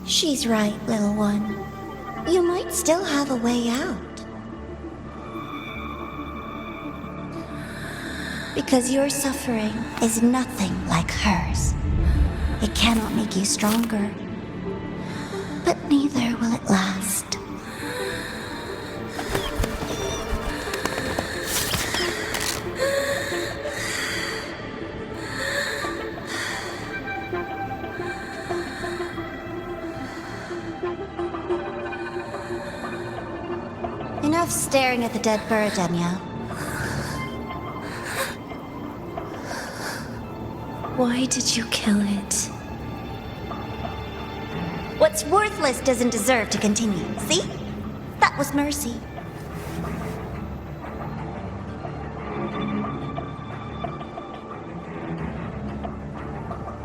She's right, little one. You might still have a way out. Because your suffering is nothing like hers. It cannot make you stronger, but neither will it last. Enough staring at the dead bird, Denia. Why did you kill it? What's worthless doesn't deserve to continue, see? That was mercy.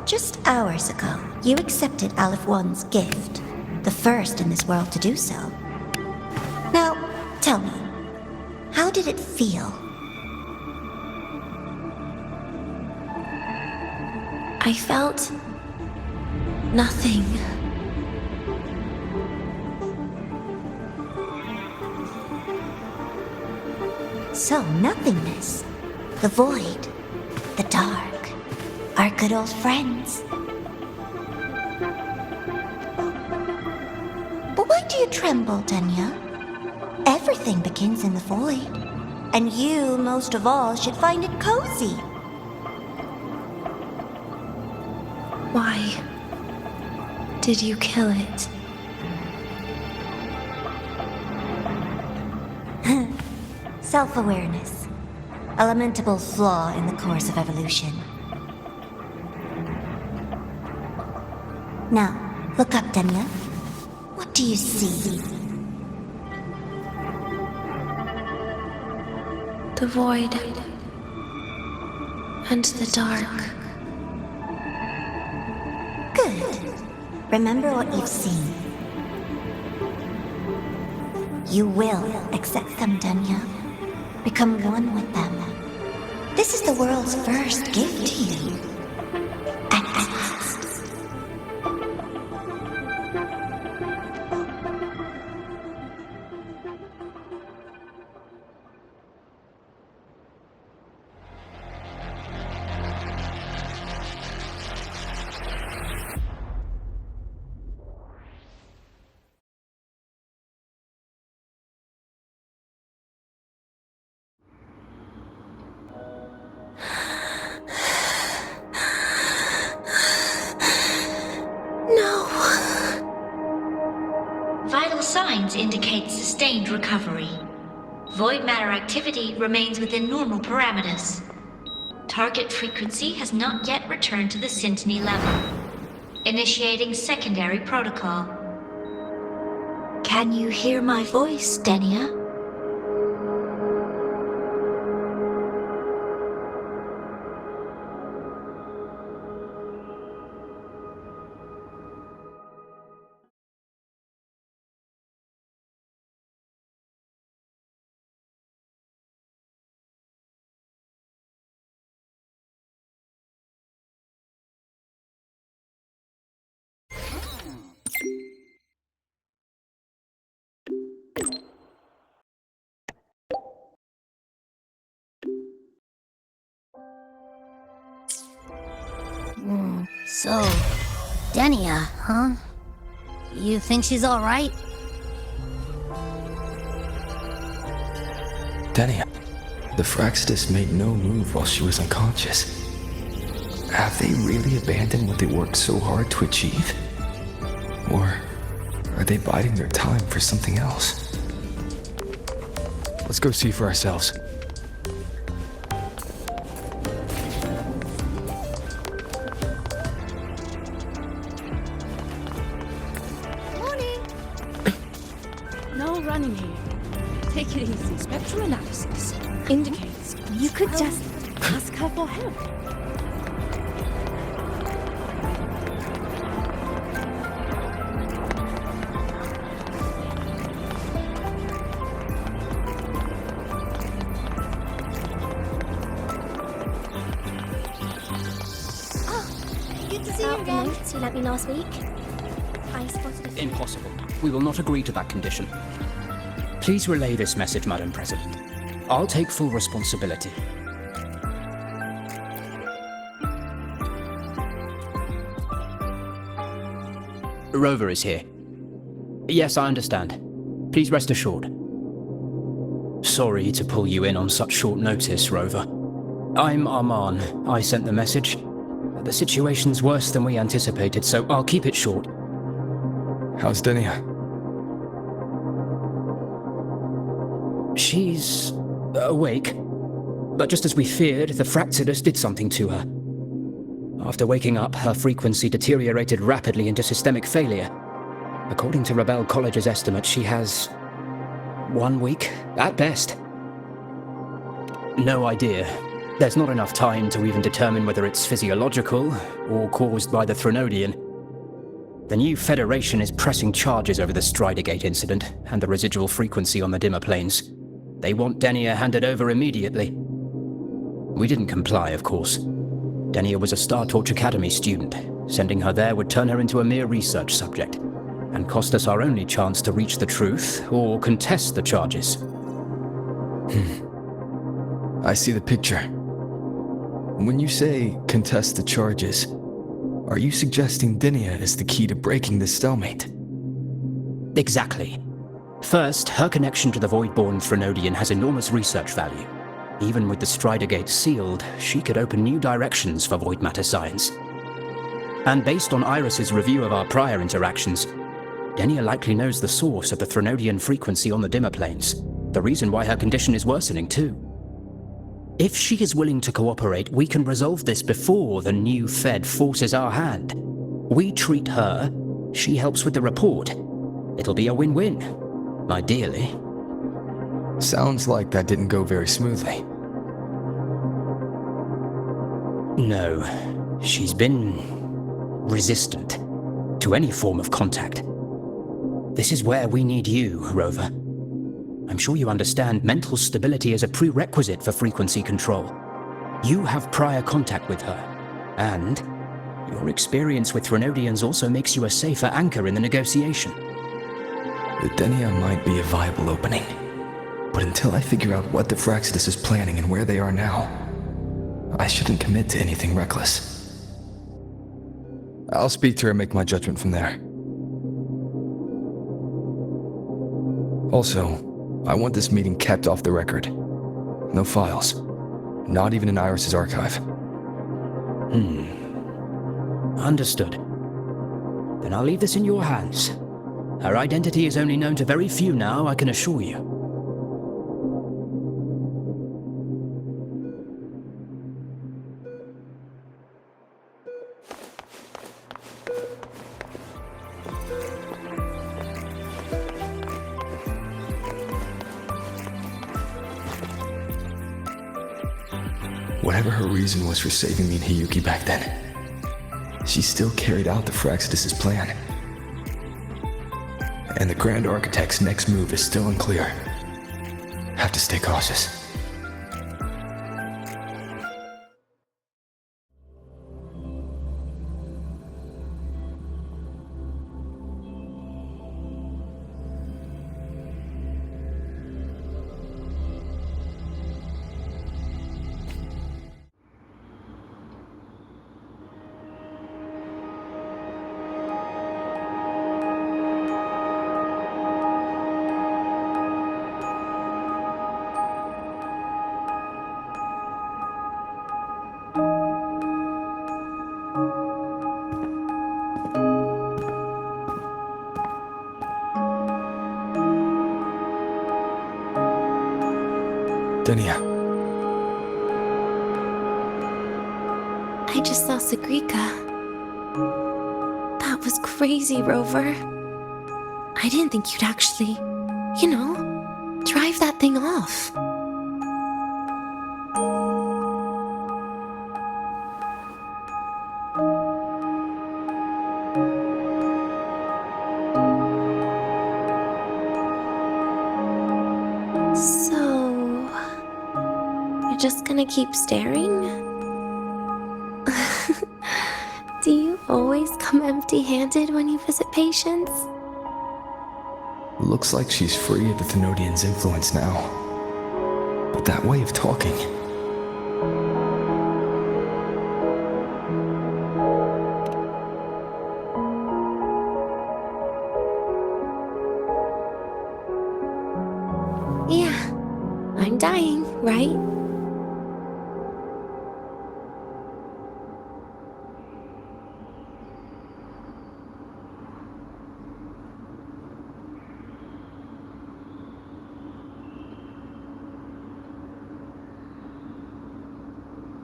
Just hours ago, you accepted Aleph One's gift, the first in this world to do so. Now, tell me, how did it feel? I felt nothing. So, nothingness, the void, the dark, our good old friends. But why do you tremble, Denia? Everything begins in the void, and you, most of all, should find it cozy. Why did you kill it? Self-awareness. A lamentable flaw in the course of evolution. Now, look up, Denia. What do you see? The void and the dark. Good. Remember what you've seen. You will accept them, Denia. Become one with them. This is the world's first gift to you. At last. Vital signs indicate sustained recovery. Void matter activity remains within normal parameters. Target frequency has not yet returned to the syntony level. Initiating secondary protocol. Can you hear my voice, Denia? So, Denia, huh? You think she's alright? Denia, the Fraxis made no move while she was unconscious. Have they really abandoned what they worked so hard to achieve? Or are they biding their time for something else? Let's go see for ourselves. No running here. Take it easy. Spectral analysis indicates you could just ask her for help. Good to see you again. You let me last week. I Impossible. We will not agree to that condition. Please relay this message, Madam President. I'll take full responsibility. Rover is here. Yes, I understand. Please rest assured. Sorry to pull you in on such short notice, Rover. I'm Arman. I sent the message. The situation's worse than we anticipated, so I'll keep it short. How's Denia? She's awake. But just as we feared, the Fractsidus did something to her. After waking up, her frequency deteriorated rapidly into systemic failure. According to Rebel College's estimate, she has 1 week, at best. No idea. There's not enough time to even determine whether it's physiological or caused by the Threnodian. The new Federation is pressing charges over the Stridergate incident and the residual frequency on the dimmer planes. They want Denia handed over immediately. We didn't comply, of course. Denia was a Star Torch Academy student. Sending her there would turn her into a mere research subject, and cost us our only chance to reach the truth or contest the charges. I see the picture. When you say contest the charges, are you suggesting Denia is the key to breaking this stalemate? Exactly. First, her connection to the Voidborn Threnodian has enormous research value. Even with the Stridergate sealed, she could open new directions for void matter science. And based on Iris's review of our prior interactions, Denia likely knows the source of the Threnodian frequency on the dimmer planes, the reason why her condition is worsening too. If she is willing to cooperate, we can resolve this before the new Fed forces our hand. We treat her, she helps with the report. It'll be a win-win, ideally. Sounds like that didn't go very smoothly. No, she's been resistant to any form of contact. This is where we need you, Rover. I'm sure you understand mental stability is a prerequisite for frequency control. You have prior contact with her, and your experience with Threnodians also makes you a safer anchor in the negotiation. The Denia might be a viable opening, but until I figure out what the Fractsidus is planning and where they are now, I shouldn't commit to anything reckless. I'll speak to her and make my judgment from there. Also, I want this meeting kept off the record. No files. Not even in Iris's archive. Understood. Then I'll leave this in your hands. Her identity is only known to very few now, I can assure you. Whatever her reason was for saving me and Hiyuki back then, she still carried out the Fractsidus' plan. And the Grand Architect's next move is still unclear. Have to stay cautious. Denia. I just saw Segrika. That was crazy, Rover. I didn't think you'd actually, drive that thing off. Just gonna keep staring? Do you always come empty-handed when you visit patients? Looks like she's free of the Thenodian's influence now. But that way of talking... Yeah, I'm dying, right?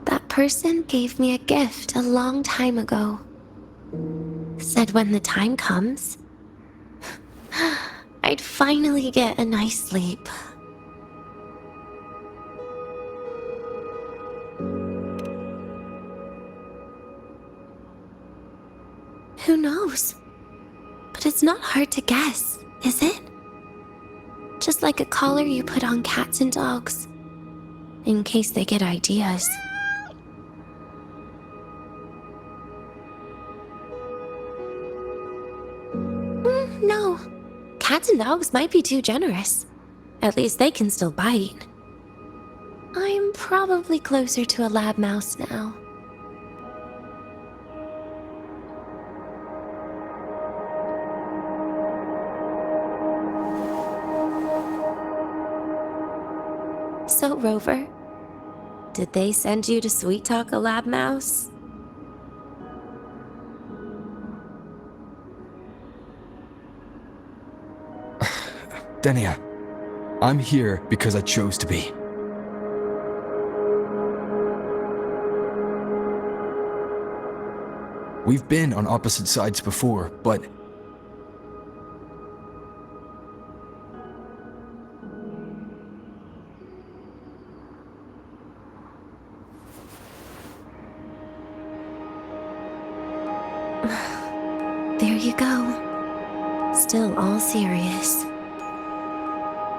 That person gave me a gift a long time ago. Said when the time comes, I'd finally get a nice sleep. Who knows? But it's not hard to guess, is it? Just like a collar you put on cats and dogs, in case they get ideas. No. Cats and dogs might be too generous. At least they can still bite. I'm probably closer to a lab mouse now. So, Rover, did they send you to sweet talk a lab mouse? Denia, I'm here because I chose to be. We've been on opposite sides before, but... There you go. Still all serious.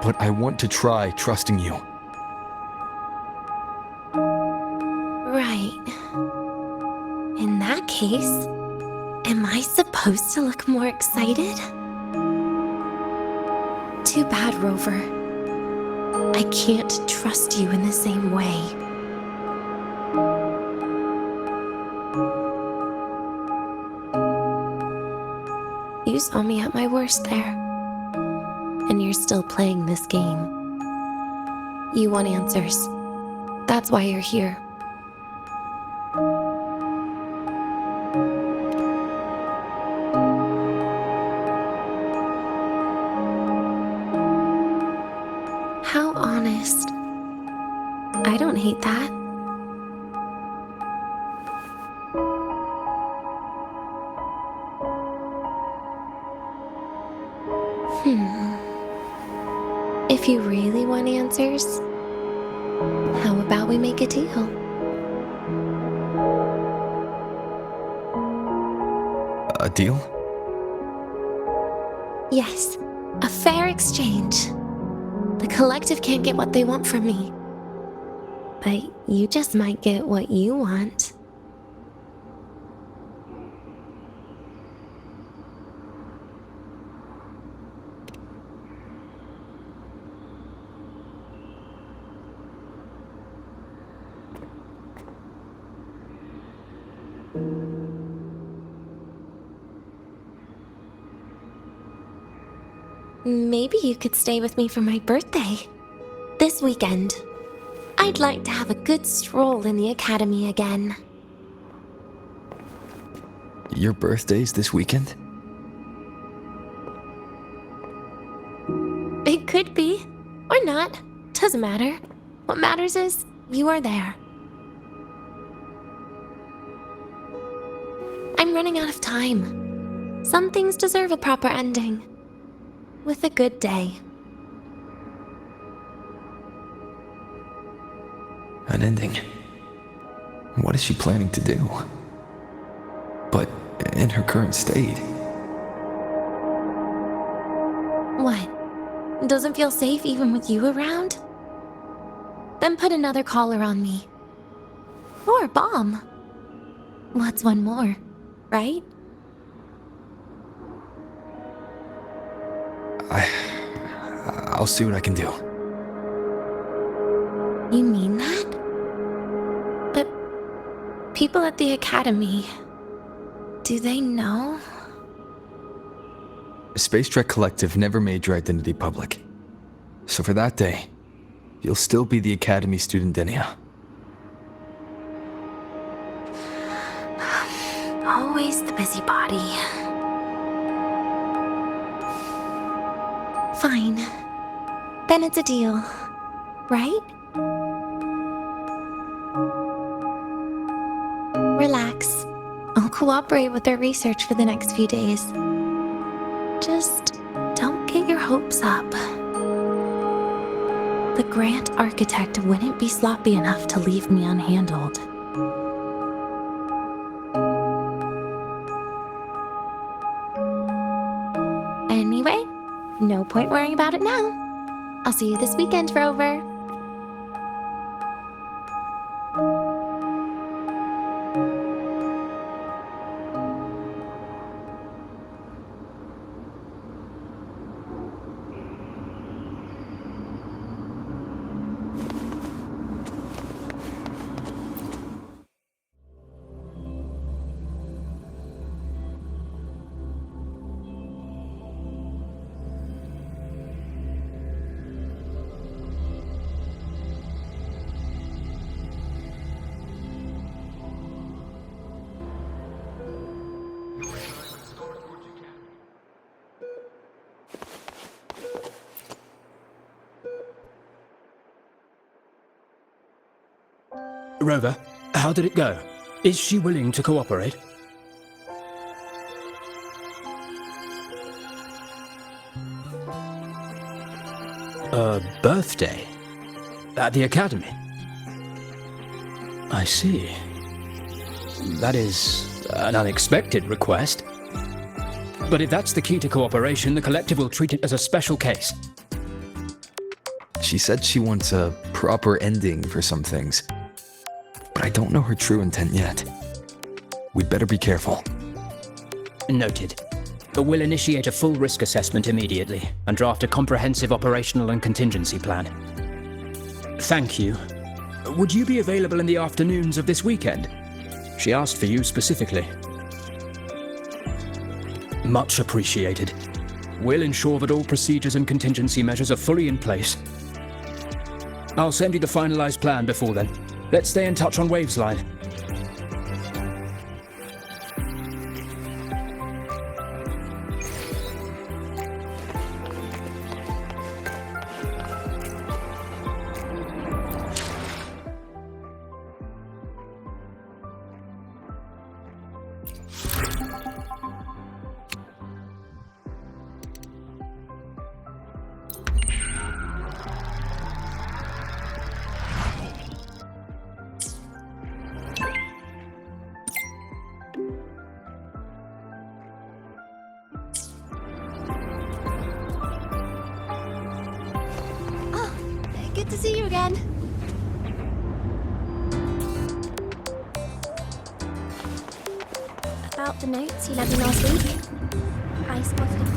But I want to try trusting you. Right. In that case, am I supposed to look more excited? Too bad, Rover. I can't trust you in the same way. You saw me at my worst there. And you're still playing this game. You want answers. That's why you're here. How honest. I don't hate that. If you really want answers, how about we make a deal? A deal? Yes, a fair exchange. The collective can't get what they want from me. But you just might get what you want. Maybe you could stay with me for my birthday. This weekend. I'd like to have a good stroll in the academy again. Your birthday's this weekend? It could be. Or not. Doesn't matter. What matters is you are there. I'm running out of time. Some things deserve a proper ending. With a good day. An ending. What is she planning to do? But in her current state... What? Doesn't feel safe even with you around? Then put another collar on me. Or a bomb. What's one more? right? I'll see what I can do. You mean that? But people at the academy, do they know? Space Trek Collective never made your identity public. So for that day, you'll still be the Academy student Denia. Always the busybody. Fine. Then it's a deal, right? Relax. I'll cooperate with their research for the next few days. Just don't get your hopes up. The Grant architect wouldn't be sloppy enough to leave me unhandled. Anyway, no point worrying about it now. I'll see you this weekend, Rover. Rover, how did it go? Is she willing to cooperate? A birthday? At the academy? I see. That is an unexpected request. But if that's the key to cooperation, the collective will treat it as a special case. She said she wants a proper ending for some things. But I don't know her true intent yet. We'd better be careful. Noted. We'll initiate a full risk assessment immediately and draft a comprehensive operational and contingency plan. Thank you. Would you be available in the afternoons of this weekend? She asked for you specifically. Much appreciated. We'll ensure that all procedures and contingency measures are fully in place. I'll send you the finalized plan before then. Let's stay in touch on Waves line. Good to see you again. About the notes you left me last week, I spotted.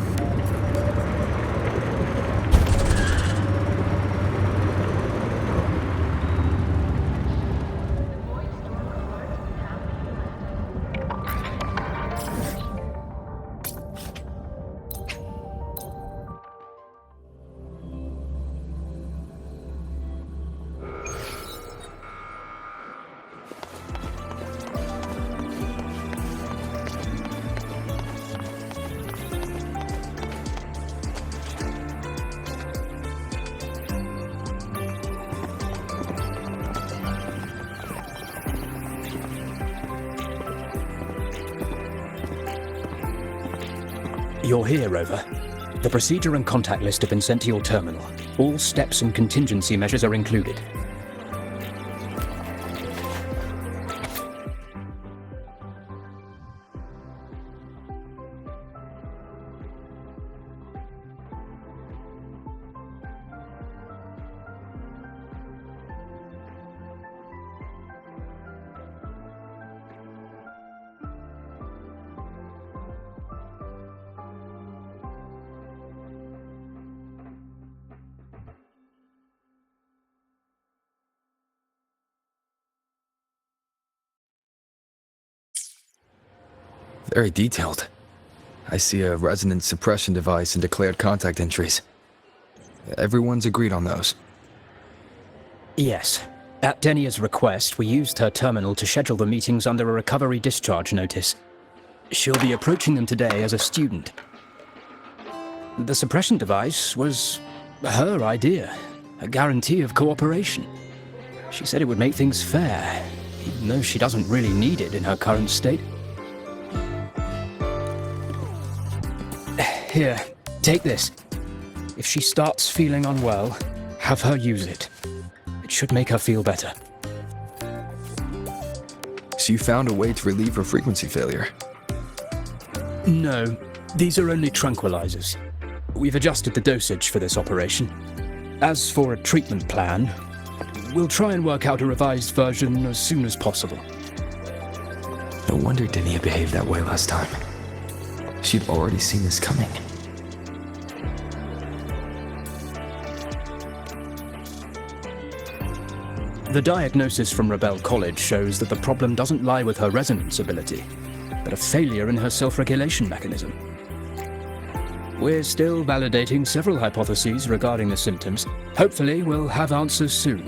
You're here, Rover. The procedure and contact list have been sent to your terminal. All steps and contingency measures are included. Very detailed. I see a resonance suppression device and declared contact entries. Everyone's agreed on those. Yes. At Denia's request, we used her terminal to schedule the meetings under a recovery discharge notice. She'll be approaching them today as a student. The suppression device was her idea, a guarantee of cooperation. She said it would make things fair, even though she doesn't really need it in her current state. Here, take this. If she starts feeling unwell, have her use it. It should make her feel better. So you found a way to relieve her frequency failure? No, these are only tranquilizers. We've adjusted the dosage for this operation. As for a treatment plan, we'll try and work out a revised version as soon as possible. No wonder Denia behaved that way last time. She'd already seen this coming. The diagnosis from Rebel College shows that the problem doesn't lie with her resonance ability, but a failure in her self-regulation mechanism. We're still validating several hypotheses regarding the symptoms. Hopefully, we'll have answers soon.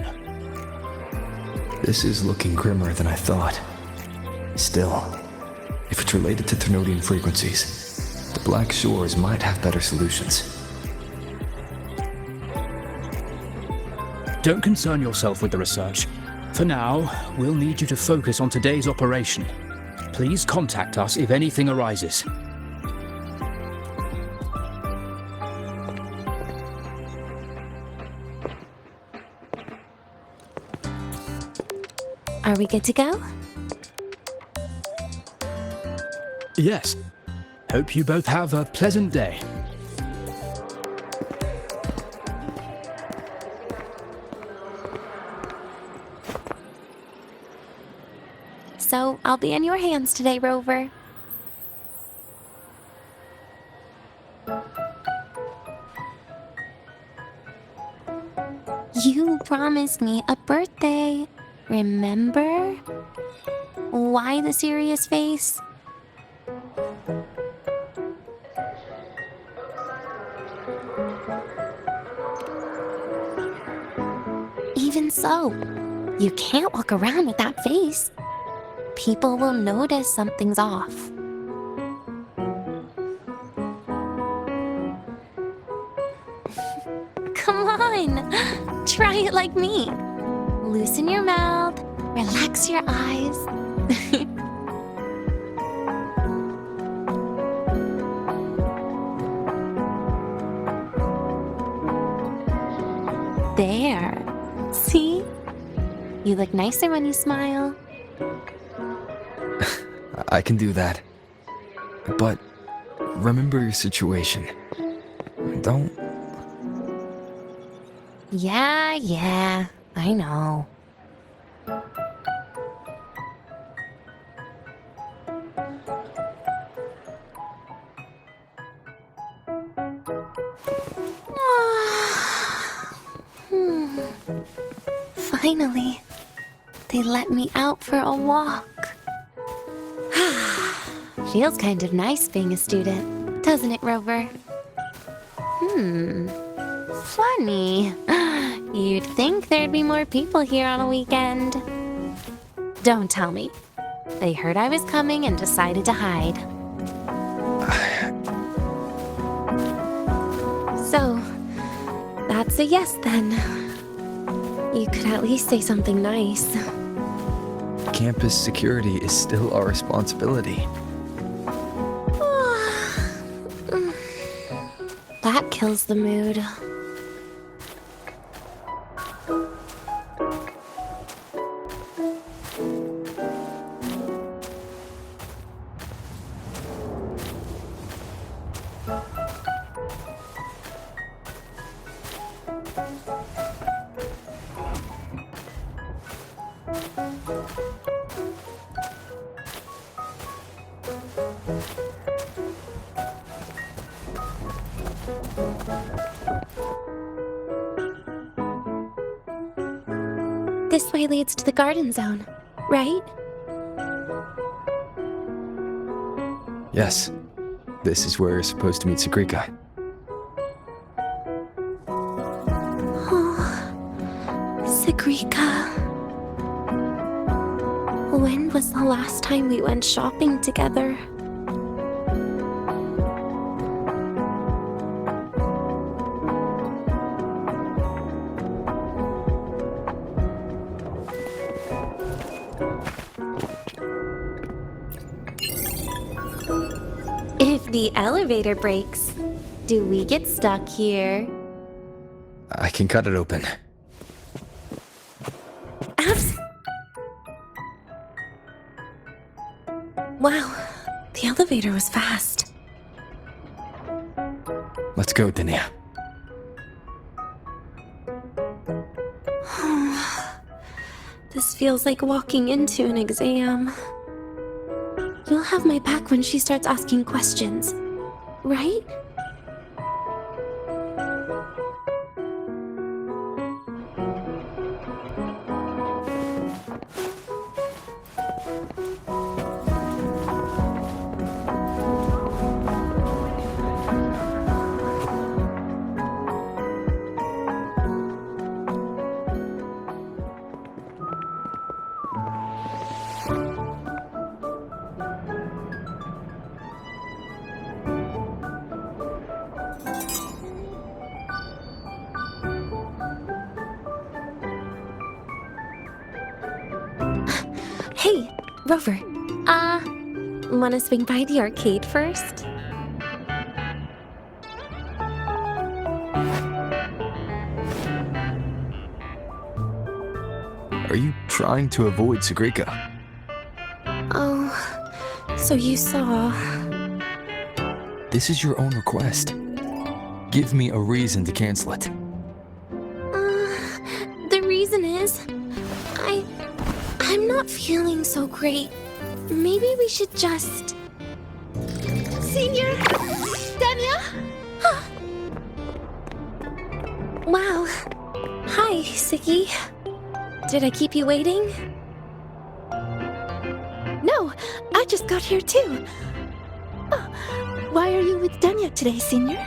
This is looking grimmer than I thought. Still, if it's related to Ternodian frequencies, the Black Shores might have better solutions. Don't concern yourself with the research. For now, we'll need you to focus on today's operation. Please contact us if anything arises. Are we good to go? Yes. Hope you both have a pleasant day. So, I'll be in your hands today, Rover. You promised me a birthday, remember? Why the serious face? Even so, you can't walk around with that face. People will notice something's off. Come on, try it like me. Loosen your mouth, relax your eyes. There. See? You look nicer when you smile. I can do that. But remember your situation. Don't... Yeah, I know. Finally, they let me out for a walk. Feels kind of nice being a student, doesn't it, Rover? Funny. You'd think there'd be more people here on a weekend. Don't tell me. They heard I was coming and decided to hide. So, that's a yes then. You could at least say something nice. Campus security is still our responsibility. That kills the mood. This way leads to the garden zone, right? Yes, this is where you're supposed to meet Sagrika. Sagrika. When was the last time we went shopping together? If the elevator breaks, do we get stuck here? I can cut it open. Wow, the elevator was fast. Let's go, Denia. This feels like walking into an exam. You'll have my back when she starts asking questions, right? Hey, Rover. Wanna swing by the arcade first? Are you trying to avoid Sagrika? Oh, so you saw... This is your own request. Give me a reason to cancel it. The reason is... I'm not feeling so great. Maybe we should just... Senior! Denia! Wow. Hi, Siggy. Did I keep you waiting? No, I just got here too. Oh, why are you with Denia today, Senior?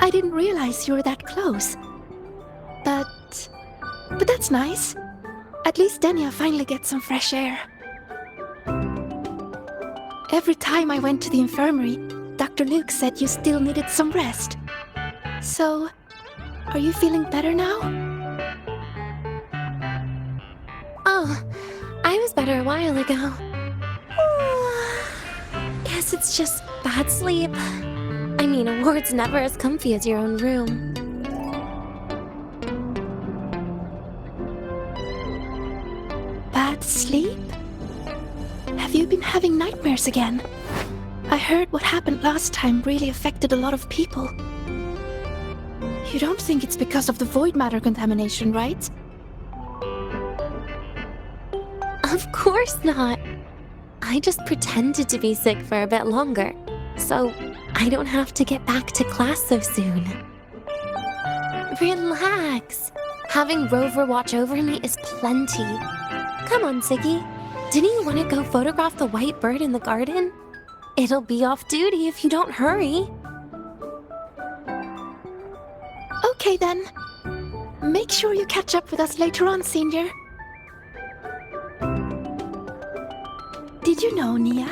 I didn't realize you were that close. But that's nice. At least Denia finally gets some fresh air. Every time I went to the infirmary, Dr. Luke said you still needed some rest. So, are you feeling better now? Oh, I was better a while ago. Guess it's just bad sleep. I mean, a ward's never as comfy as your own room. Bad sleep? Have you been having nightmares again? I heard what happened last time really affected a lot of people. You don't think it's because of the void matter contamination, right? Of course not. I just pretended to be sick for a bit longer, so I don't have to get back to class so soon. Relax. Having Rover watch over me is plenty. Come on, Siggy. Didn't you want to go photograph the white bird in the garden? It'll be off duty if you don't hurry. Okay then. Make sure you catch up with us later on, Senior. Did you know, Nia?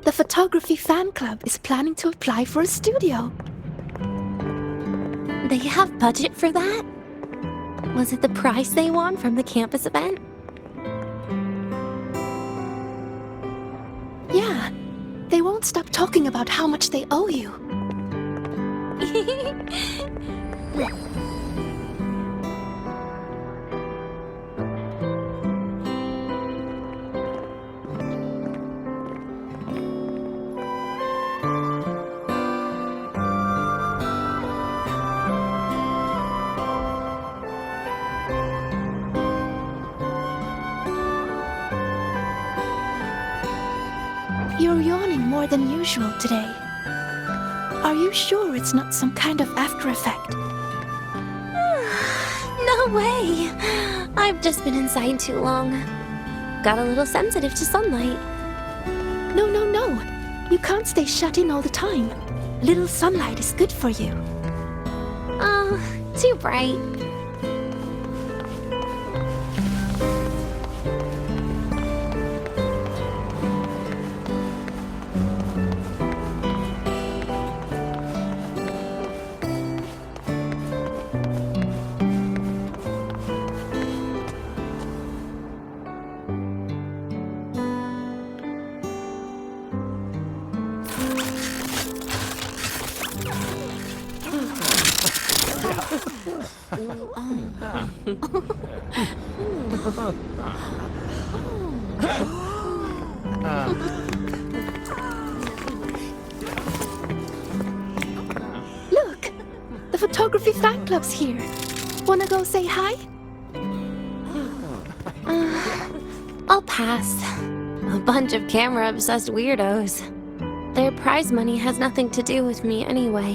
The photography fan club is planning to apply for a studio. They have budget for that? Was it the prize they won from the campus event? Yeah. They won't stop talking about how much they owe you. You're yawning more than usual today. Are you sure it's not some kind of after effect? No way! I've just been inside too long. Got a little sensitive to sunlight. No. You can't stay shut in all the time. Little sunlight is good for you. Oh, too bright. Look! The photography fan club's here. Wanna go say hi? I'll pass. A bunch of camera-obsessed weirdos. Their prize money has nothing to do with me anyway.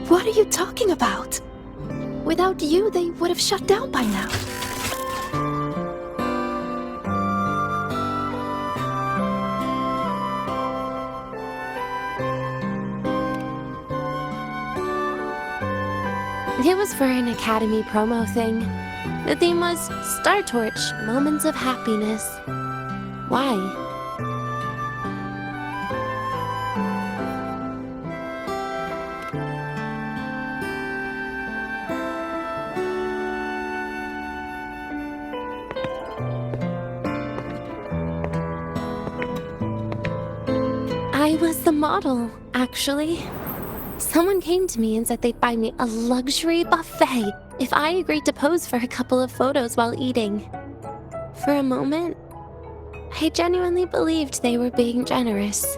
What are you talking about? Without you, they would have shut down by now. It was for an Academy promo thing. The theme was Star Torch, Moments of Happiness. Why? I was the model, actually. Someone came to me and said they'd buy me a luxury buffet if I agreed to pose for a couple of photos while eating. For a moment, I genuinely believed they were being generous.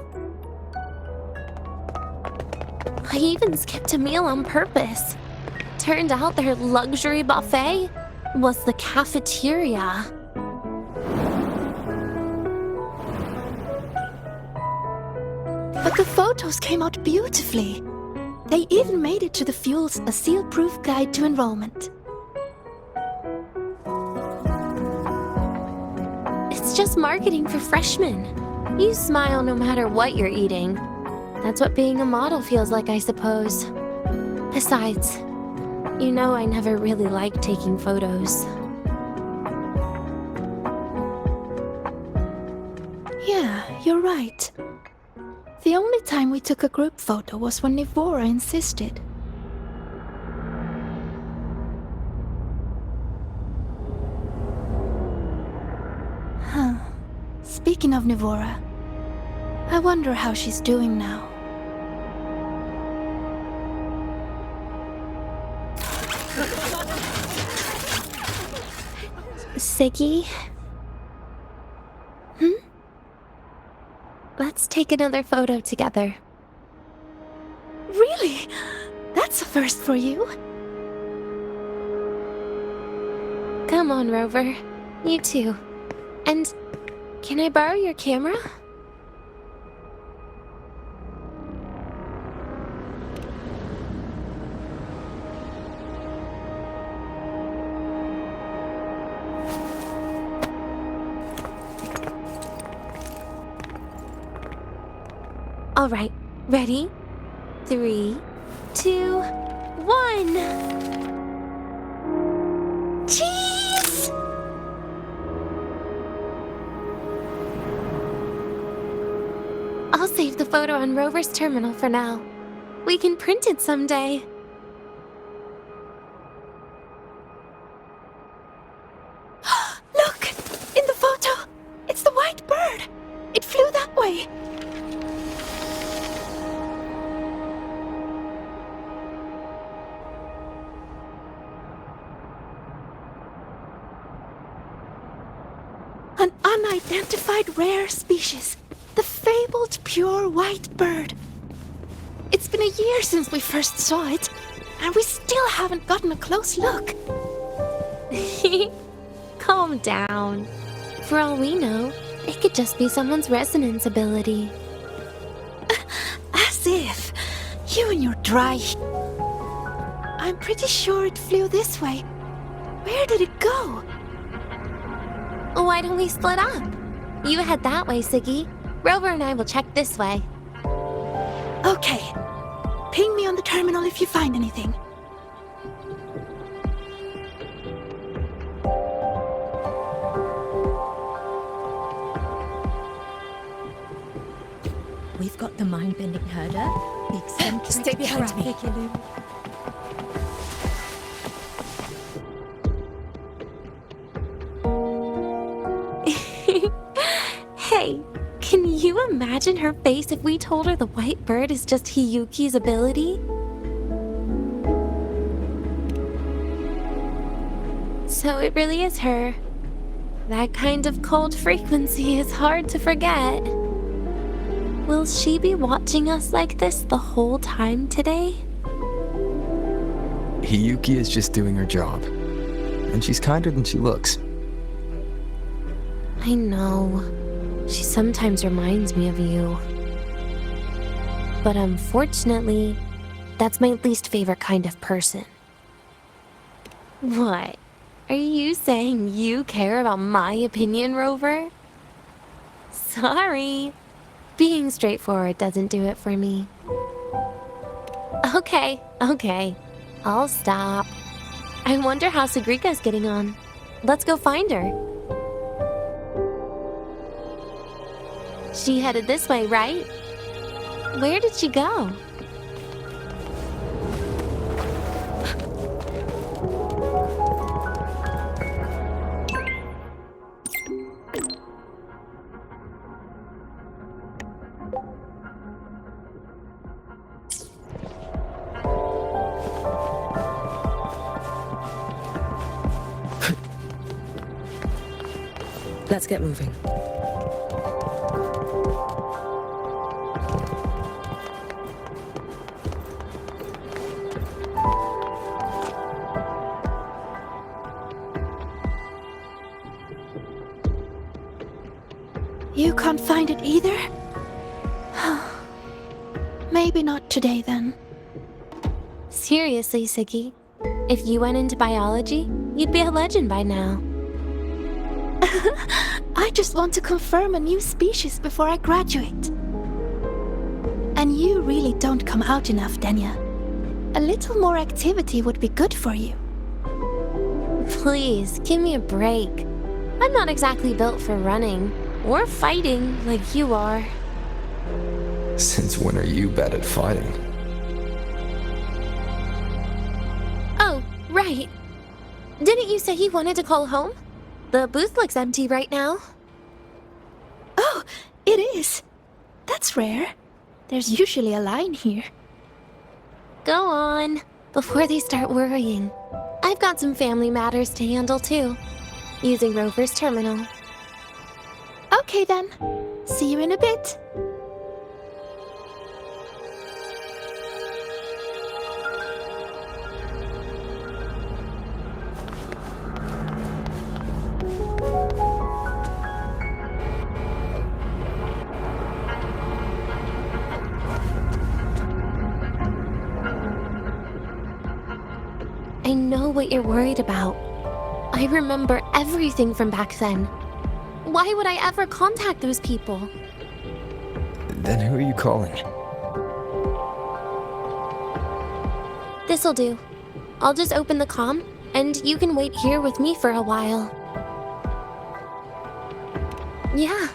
I even skipped a meal on purpose. Turned out their luxury buffet was the cafeteria. But the photos came out beautifully. They even made it to the Fuel's A Seal-Proof Guide to Enrollment. It's just marketing for freshmen. You smile no matter what you're eating. That's what being a model feels like, I suppose. Besides, you know I never really liked taking photos. Yeah, you're right. The only time we took a group photo was when Nivora insisted. Huh. Speaking of Nivora, I wonder how she's doing now. Segue? Let's take another photo together. Really? That's a first for you. Come on, Rover. You too. And can I borrow your camera? All right, ready? 3, 2, 1. Jeez! I'll save the photo on Rover's terminal for now. We can print it someday. Look! In the photo! It's the white bird! It flew that way! An unidentified rare species. The fabled pure white bird. It's been a year since we first saw it, and we still haven't gotten a close look. Calm down. For all we know, it could just be someone's resonance ability. As You and your dry... I'm pretty sure it flew this way. Where did it go? Why don't we split up? You head that way, Segue. Rover and I will check this way. Okay. Ping me on the terminal if you find anything. We've got the mind-bending herder, the eccentric Stay behind me. traffic. Hey, can you imagine her face if we told her the white bird is just Hiyuki's ability? So it really is her. That kind of cold frequency is hard to forget. Will she be watching us like this the whole time today? Hiyuki is just doing her job. And she's kinder than she looks. I know. She sometimes reminds me of you. But unfortunately, that's my least favorite kind of person. What? Are you saying you care about my opinion, Rover? Sorry. Being straightforward doesn't do it for me. Okay. I'll stop. I wonder how Sagrika's getting on. Let's go find her. She headed this way, right? Where did she go? Let's get moving. You can't find it either? Maybe not today then. Seriously, Segue. If you went into biology, you'd be a legend by now. I just want to confirm a new species before I graduate. And you really don't come out enough, Denia. A little more activity would be good for you. Please, give me a break. I'm not exactly built for running or fighting like you are. Since when are you bad at fighting? Oh, right. Didn't you say you wanted to call home? The booth looks empty right now. Oh, it is. That's rare. There's usually a line here. Go on, before they start worrying. I've got some family matters to handle too, using Rover's terminal. Okay then. See you in a bit. I know what you're worried about. I remember everything from back then. Why would I ever contact those people? Then who are you calling? This'll do. I'll just open the comm, and you can wait here with me for a while. Yeah,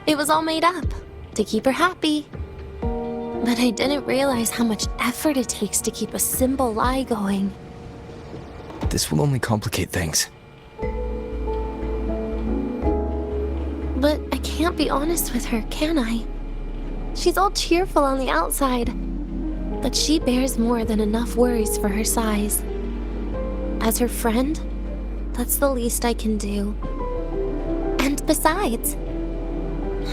it was all made up, to keep her happy. But I didn't realize how much effort it takes to keep a simple lie going. This will only complicate things. But I can't be honest with her, can I? She's all cheerful on the outside, but she bears more than enough worries for her size. As her friend, that's the least I can do. And besides,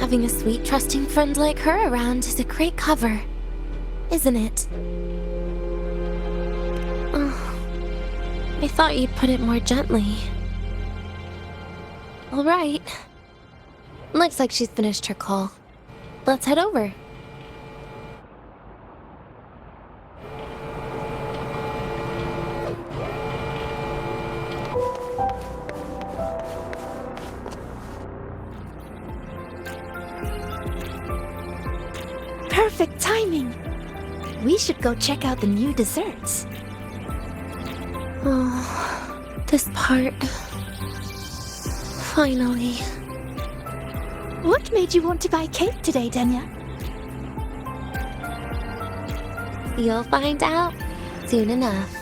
having a sweet, trusting friend like her around is a great cover, isn't it? Oh, I thought you'd put it more gently. All right. Looks like she's finished her call. Let's head over. perfect timing. We should go check out the new desserts. Oh, this part. Finally. What made you want to buy cake today, Denia? You'll find out soon enough.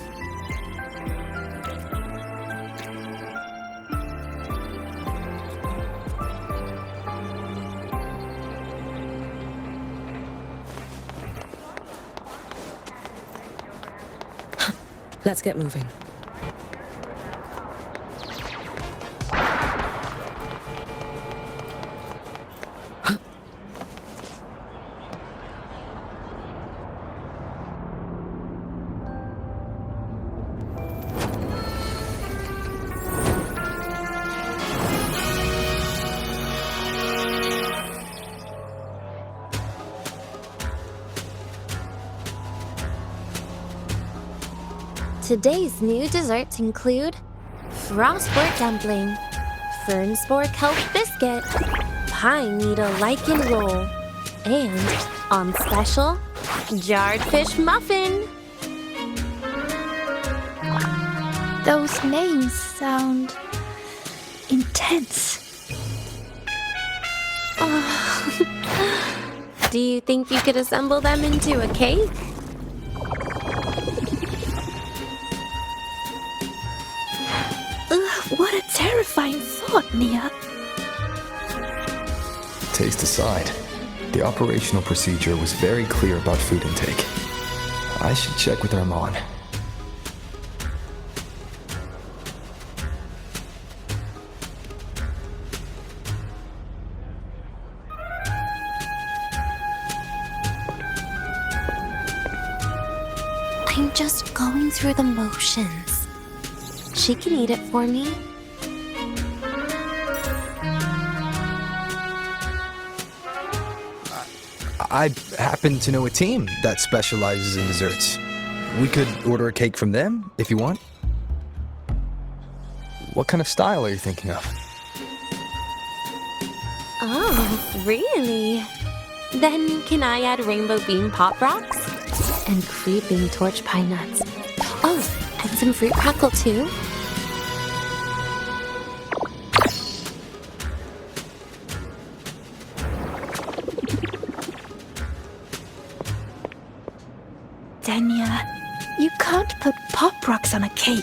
Let's get moving. Today's new desserts include frostboard dumpling, fern spore kelp biscuit, pine needle lichen roll, and, on special, jarred fish muffin. Those names sound intense. Do you think you could assemble them into a cake? What a terrifying thought, Nia. Taste aside, the operational procedure was very clear about food intake. I should check with Armand. I'm just going through the motions. She can eat it for me. I happen to know a team that specializes in desserts. We could order a cake from them, if you want. What kind of style are you thinking of? Oh, really? Then can I add rainbow bean pop rocks? And creeping torch pine nuts. Oh, and some fruit crackle too? Denia, you can't put pop rocks on a cake.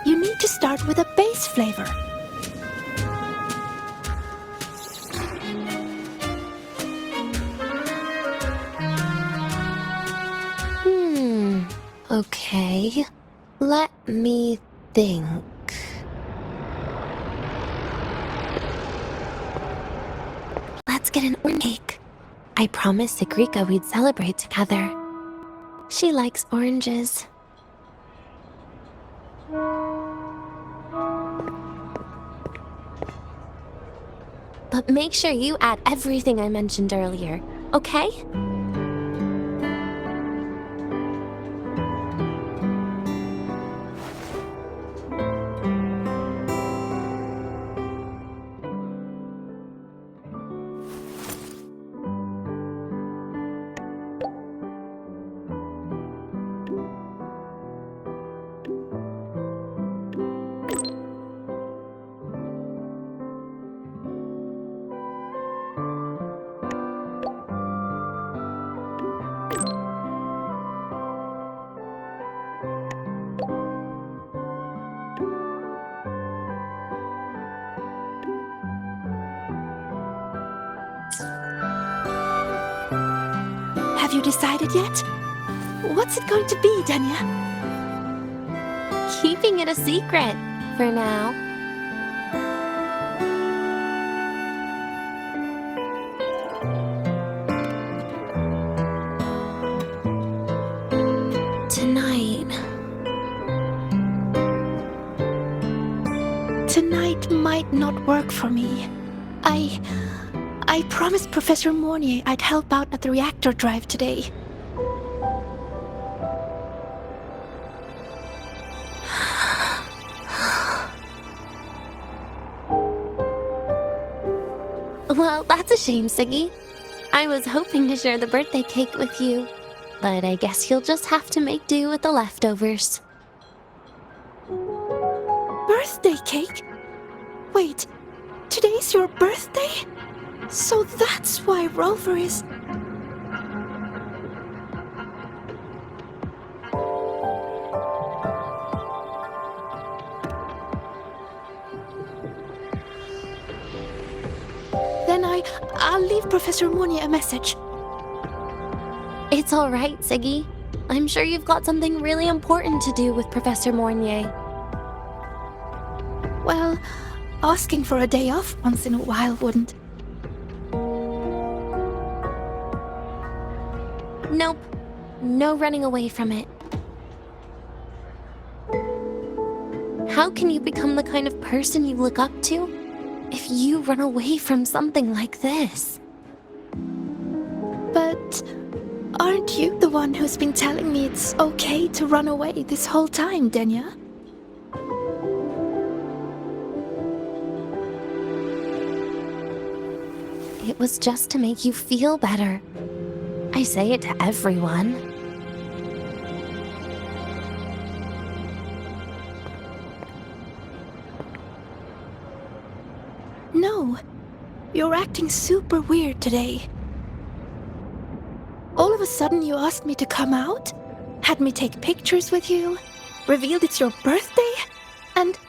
You need to start with a base flavor. Okay. Let me think. Let's get an orange cake. I promised Sigrika we'd celebrate together. She likes oranges. But make sure you add everything I mentioned earlier, okay? Have you decided yet? What's it going to be, Denia? Keeping it a secret for now. Tonight might not work for me. I promised Professor Mornier I'd help out at the reactor drive today. Well, that's a shame, Siggy. I was hoping to share the birthday cake with you, but I guess you'll just have to make do with the leftovers. Birthday cake? Wait, today's your birthday? So that's why Rover is... Then I'll leave Professor Monia a message. It's all right, Segue. I'm sure you've got something really important to do with Professor Mornier. Well, asking for a day off once in a while wouldn't. Nope. No running away from it. How can you become the kind of person you look up to if you run away from something like this? But aren't you the one who's been telling me it's okay to run away this whole time, Denia? It was just to make you feel better. I say it to everyone. No, you're acting super weird today. All of a sudden you asked me to come out, had me take pictures with you, revealed it's your birthday, and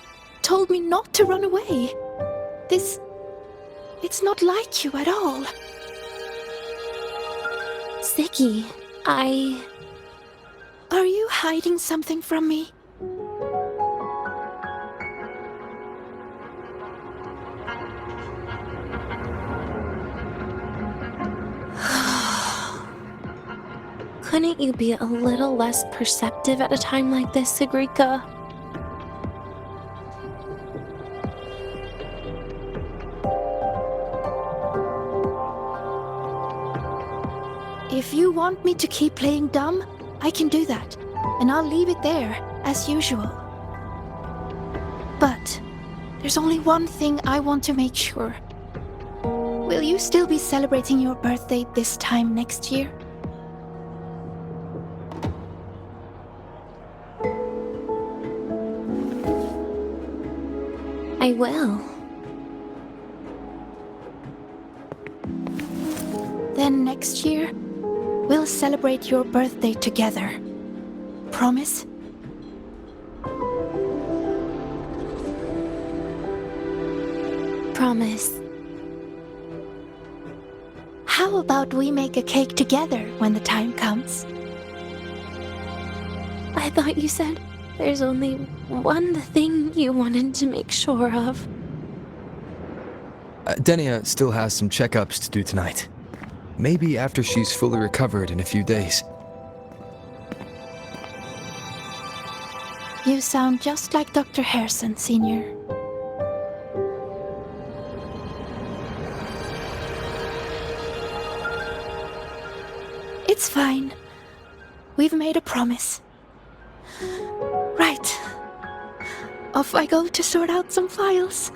told me not to run away. It's not like you at all. Segue, Are you hiding something from me? Couldn't you be a little less perceptive at a time like this, Sigrika? If you want me to keep playing dumb, I can do that, and I'll leave it there, as usual. But there's only one thing I want to make sure. Will you still be celebrating your birthday this time next year? I will. Then next year, we'll celebrate your birthday together. Promise? Promise. How about we make a cake together when the time comes? I thought you said there's only one thing you wanted to make sure of. Denia still has some checkups to do tonight. Maybe after she's fully recovered in a few days. You sound just like Dr. Harrison, Senior. It's fine. We've made a promise. Right. Off I go to sort out some files.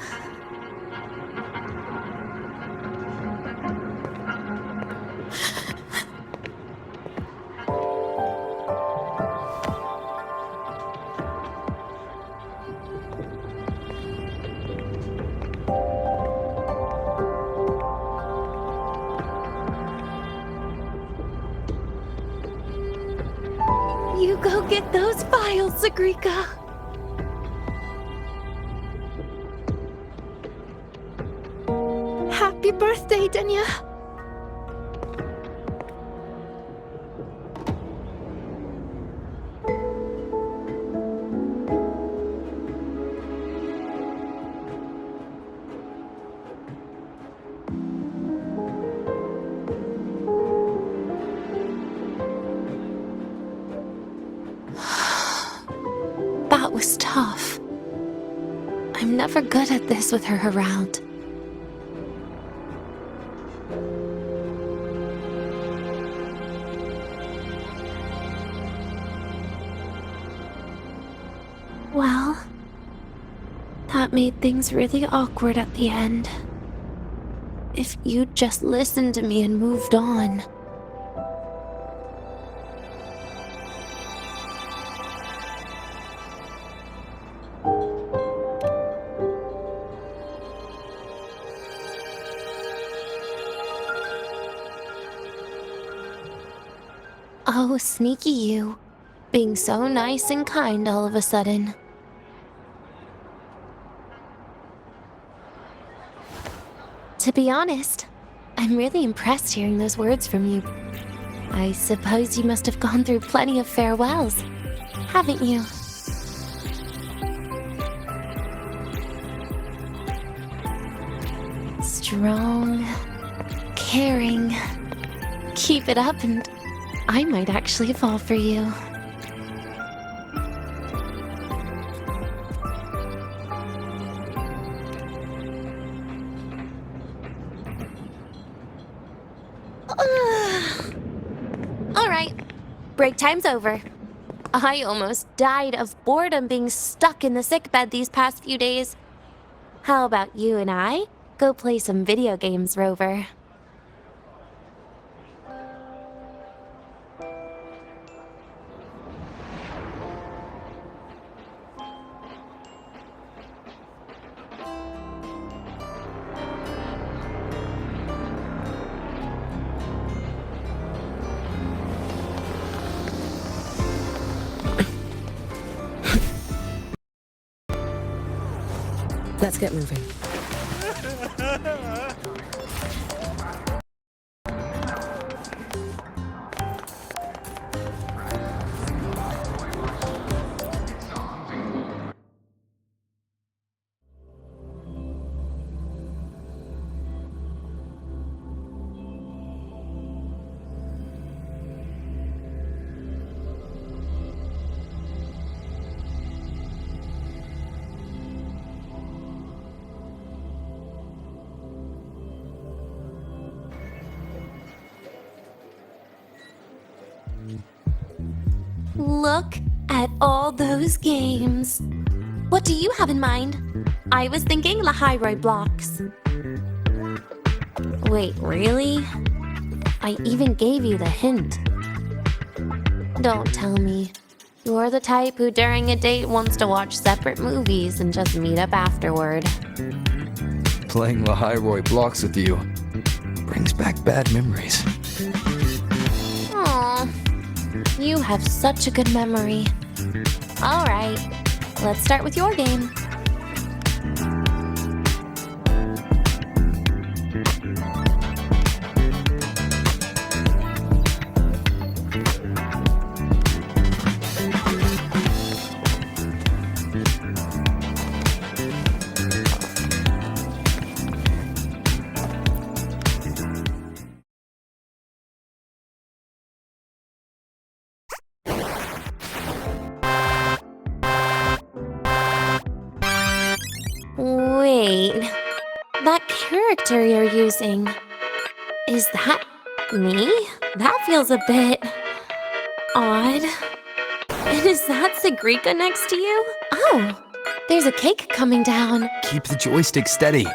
You go get those files, Sigrika. Happy birthday, Denia. That was tough. I'm never good at this with her around. Well, that made things really awkward at the end. if you'd just listened to me and moved on. Oh, sneaky you. Being so nice and kind all of a sudden. To be honest, I'm really impressed hearing those words from you. I suppose you must have gone through plenty of farewells, haven't you? Strong, caring. Keep it up and I might actually fall for you. Alright, break time's over. I almost died of boredom being stuck in the sickbed these past few days. How about you and I go play some video games, Rover? Let's get moving. Look at all those games. What do you have in mind? I was thinking Lahai-Roi blocks. Wait, really? I even gave you the hint. Don't tell me. You're the type who during a date wants to watch separate movies and just meet up afterward. Playing Lahai-Roi blocks with you brings back bad memories. Aw, you have such a good memory. All right, let's start with your game. Wait, that character you're using, is that me? That feels a bit odd. And is that Segue next to you? Oh, there's a cake coming down. Keep the joystick steady.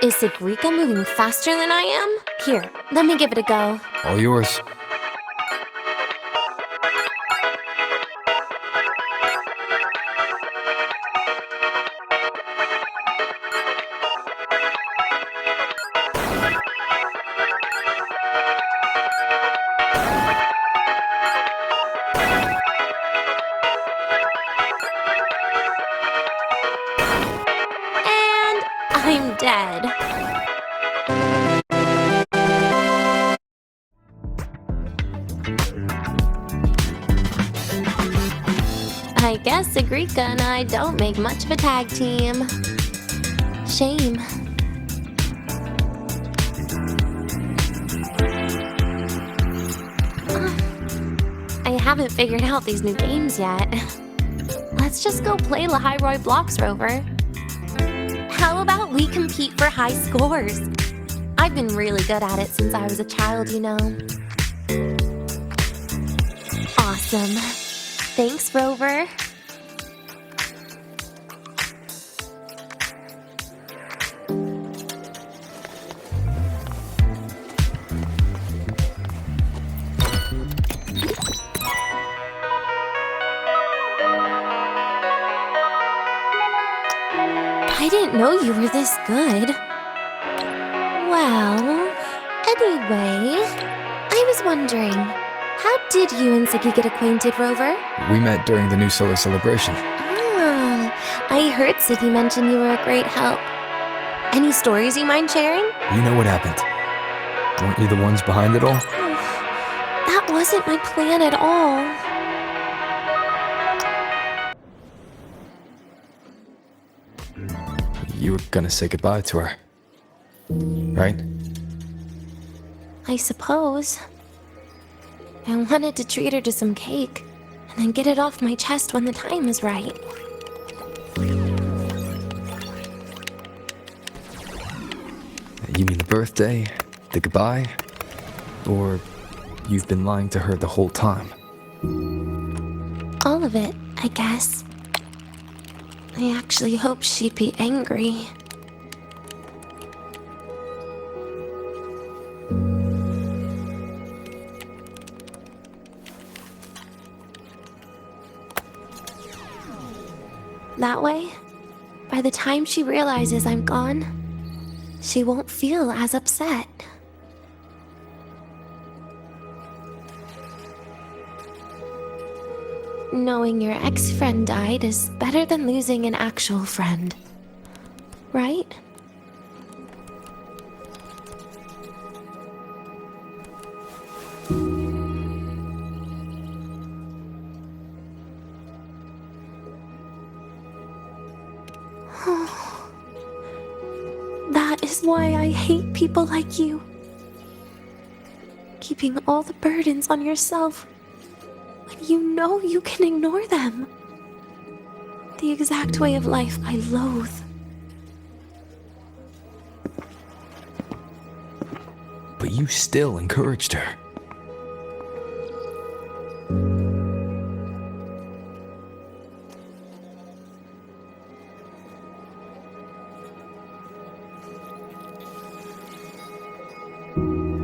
Is Segue moving faster than I am? Here, let me give it a go. All yours. And I'm dead. I guess Segue and I don't make much of a tag team. Shame. I haven't figured out these new games yet. Let's just go play Lahai-Roi blocks, Rover. How about we compete for high scores? I've been really good at it since I was a child, you know. Awesome. Thanks, Rover. I didn't know you were this good. Well, anyway, I was wondering, how did you and Segue get acquainted, Rover? We met during the New Solar Celebration. Ah, I heard Segue mention you were a great help. Any stories you mind sharing? You know what happened. Weren't you the ones behind it all? That wasn't my plan at all. You were gonna say goodbye to her. Right? I suppose. I wanted to treat her to some cake, and then get it off my chest when the time is right. You mean the birthday, the goodbye, or you've been lying to her the whole time? All of it, I guess. I actually hoped she'd be angry. That way, by the time she realizes I'm gone, she won't feel as upset. Knowing your ex-friend died is better than losing an actual friend, right? That is why I hate people like you. Keeping all the burdens on yourself when you know you can ignore them. The exact way of life I loathe. But you still encouraged her.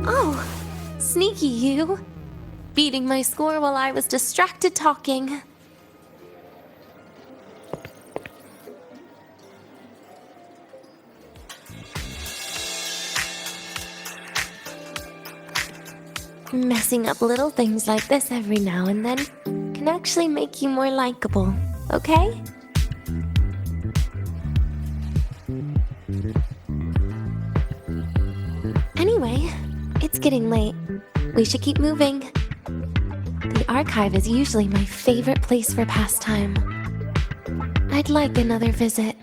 Oh, sneaky you. Beating my score while I was distracted talking. Messing up little things like this every now and then can actually make you more likable, okay? Anyway, it's getting late. We should keep moving. The archive is usually my favorite place for pastime. I'd like another visit.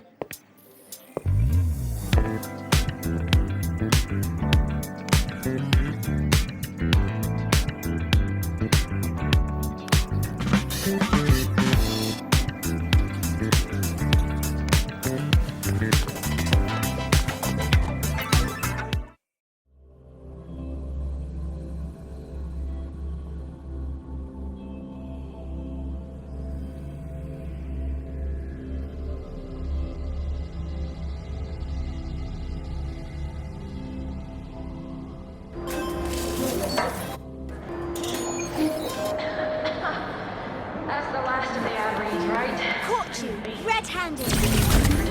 Red-handed.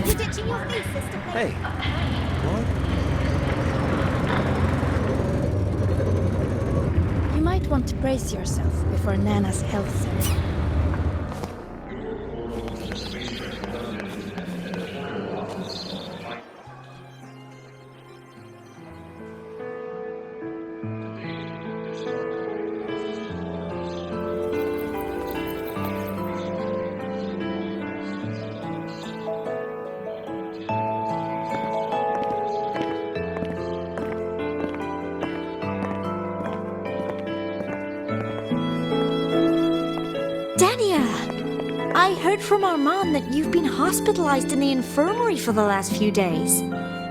You're ditching your thesis to play. Hey. What? You might want to brace yourself before Nana's health ceremony. Denia! I heard from our mom that you've been hospitalized in the infirmary for the last few days.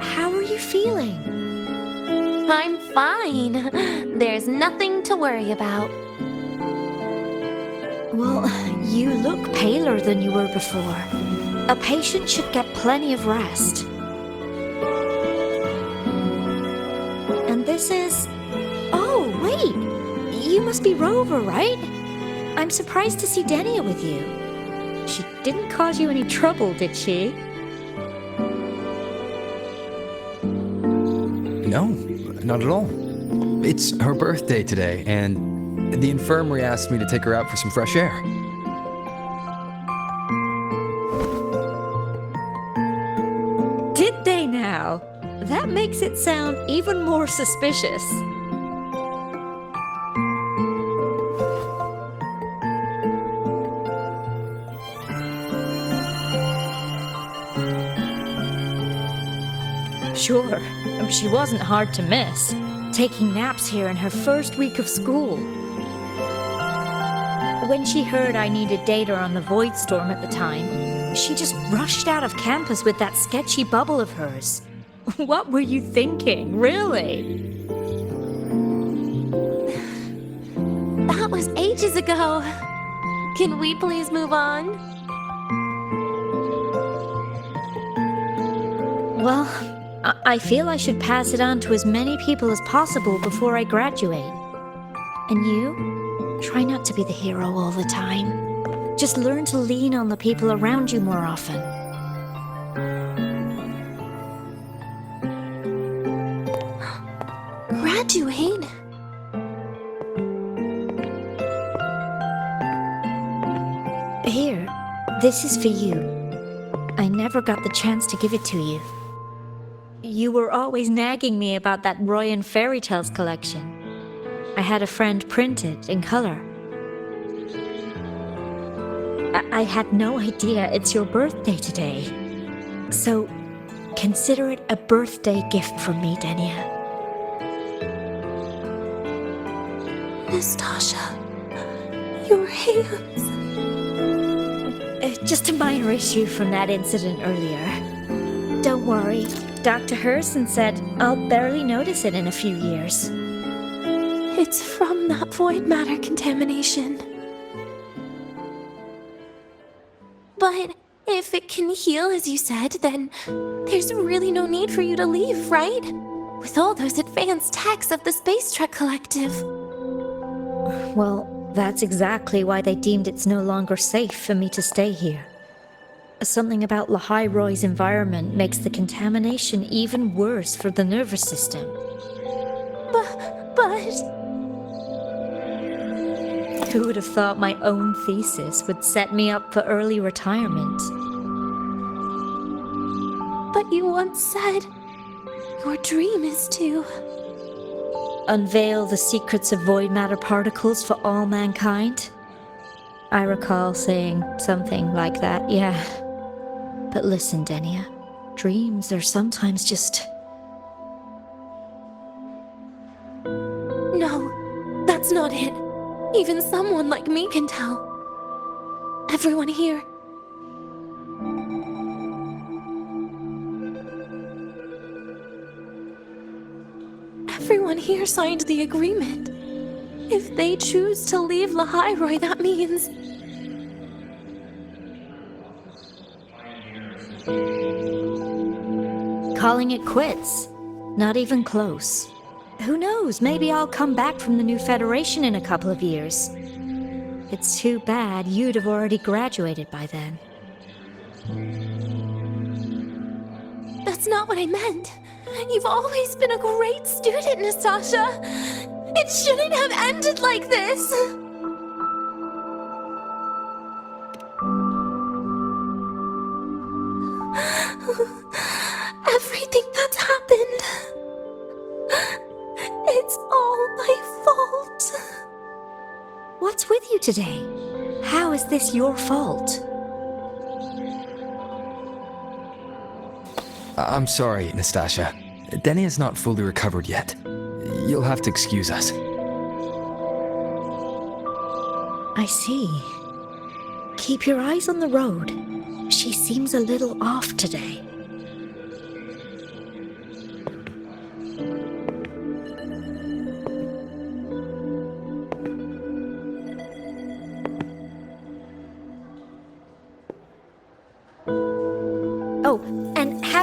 How are you feeling? I'm fine. There's nothing to worry about. Well, you look paler than you were before. A patient should get plenty of rest. And this is... Oh, wait! You must be Rover, right? I'm surprised to see Denia with you. She didn't cause you any trouble, did she? No, not at all. It's her birthday today, and the infirmary asked me to take her out for some fresh air. Did they now? That makes it sound even more suspicious. Sure, she wasn't hard to miss, taking naps here in her first week of school. When she heard I needed data on the Void Storm at the time, she just rushed out of campus with that sketchy bubble of hers. What were you thinking, really? That was ages ago. Can we please move on? Well, I feel I should pass it on to as many people as possible before I graduate. And you? Try not to be the hero all the time. Just learn to lean on the people around you more often. Graduate? Here, this is for you. I never got the chance to give it to you. You were always nagging me about that Roy and Fairy Tales collection. I had a friend print it in color. I had no idea it's your birthday today. So, consider it a birthday gift from me, Denia. Nastasha, your hands. Just a minor issue from that incident earlier. Don't worry. Dr. Herson said I'll barely notice it in a few years. It's from that void matter contamination. But if it can heal, as you said, then there's really no need for you to leave, right? With all those advanced techs of the Space Trek Collective. Well, that's exactly why they deemed it's no longer safe for me to stay here. Something about Lahai-Roi's environment makes the contamination even worse for the nervous system. But... Who would have thought my own thesis would set me up for early retirement? But you once said your dream is to... unveil the secrets of void matter particles for all mankind? I recall saying something like that, yeah. But listen, Denia, dreams are sometimes just... No, that's not it. Even someone like me can tell. Everyone here. Everyone here signed the agreement. If they choose to leave Lahai-Roi, that means... calling it quits. Not even close. Who knows, maybe I'll come back from the new Federation in a couple of years. It's too bad you'd have already graduated by then. That's not what I meant. You've always been a great student, Nastasha. It shouldn't have ended like this. Everything that's happened, it's all my fault. What's with you today? How is this your fault? I'm sorry, Nastasha. Denia's not fully recovered yet. You'll have to excuse us. I see. Keep your eyes on the road. She seems a little off today.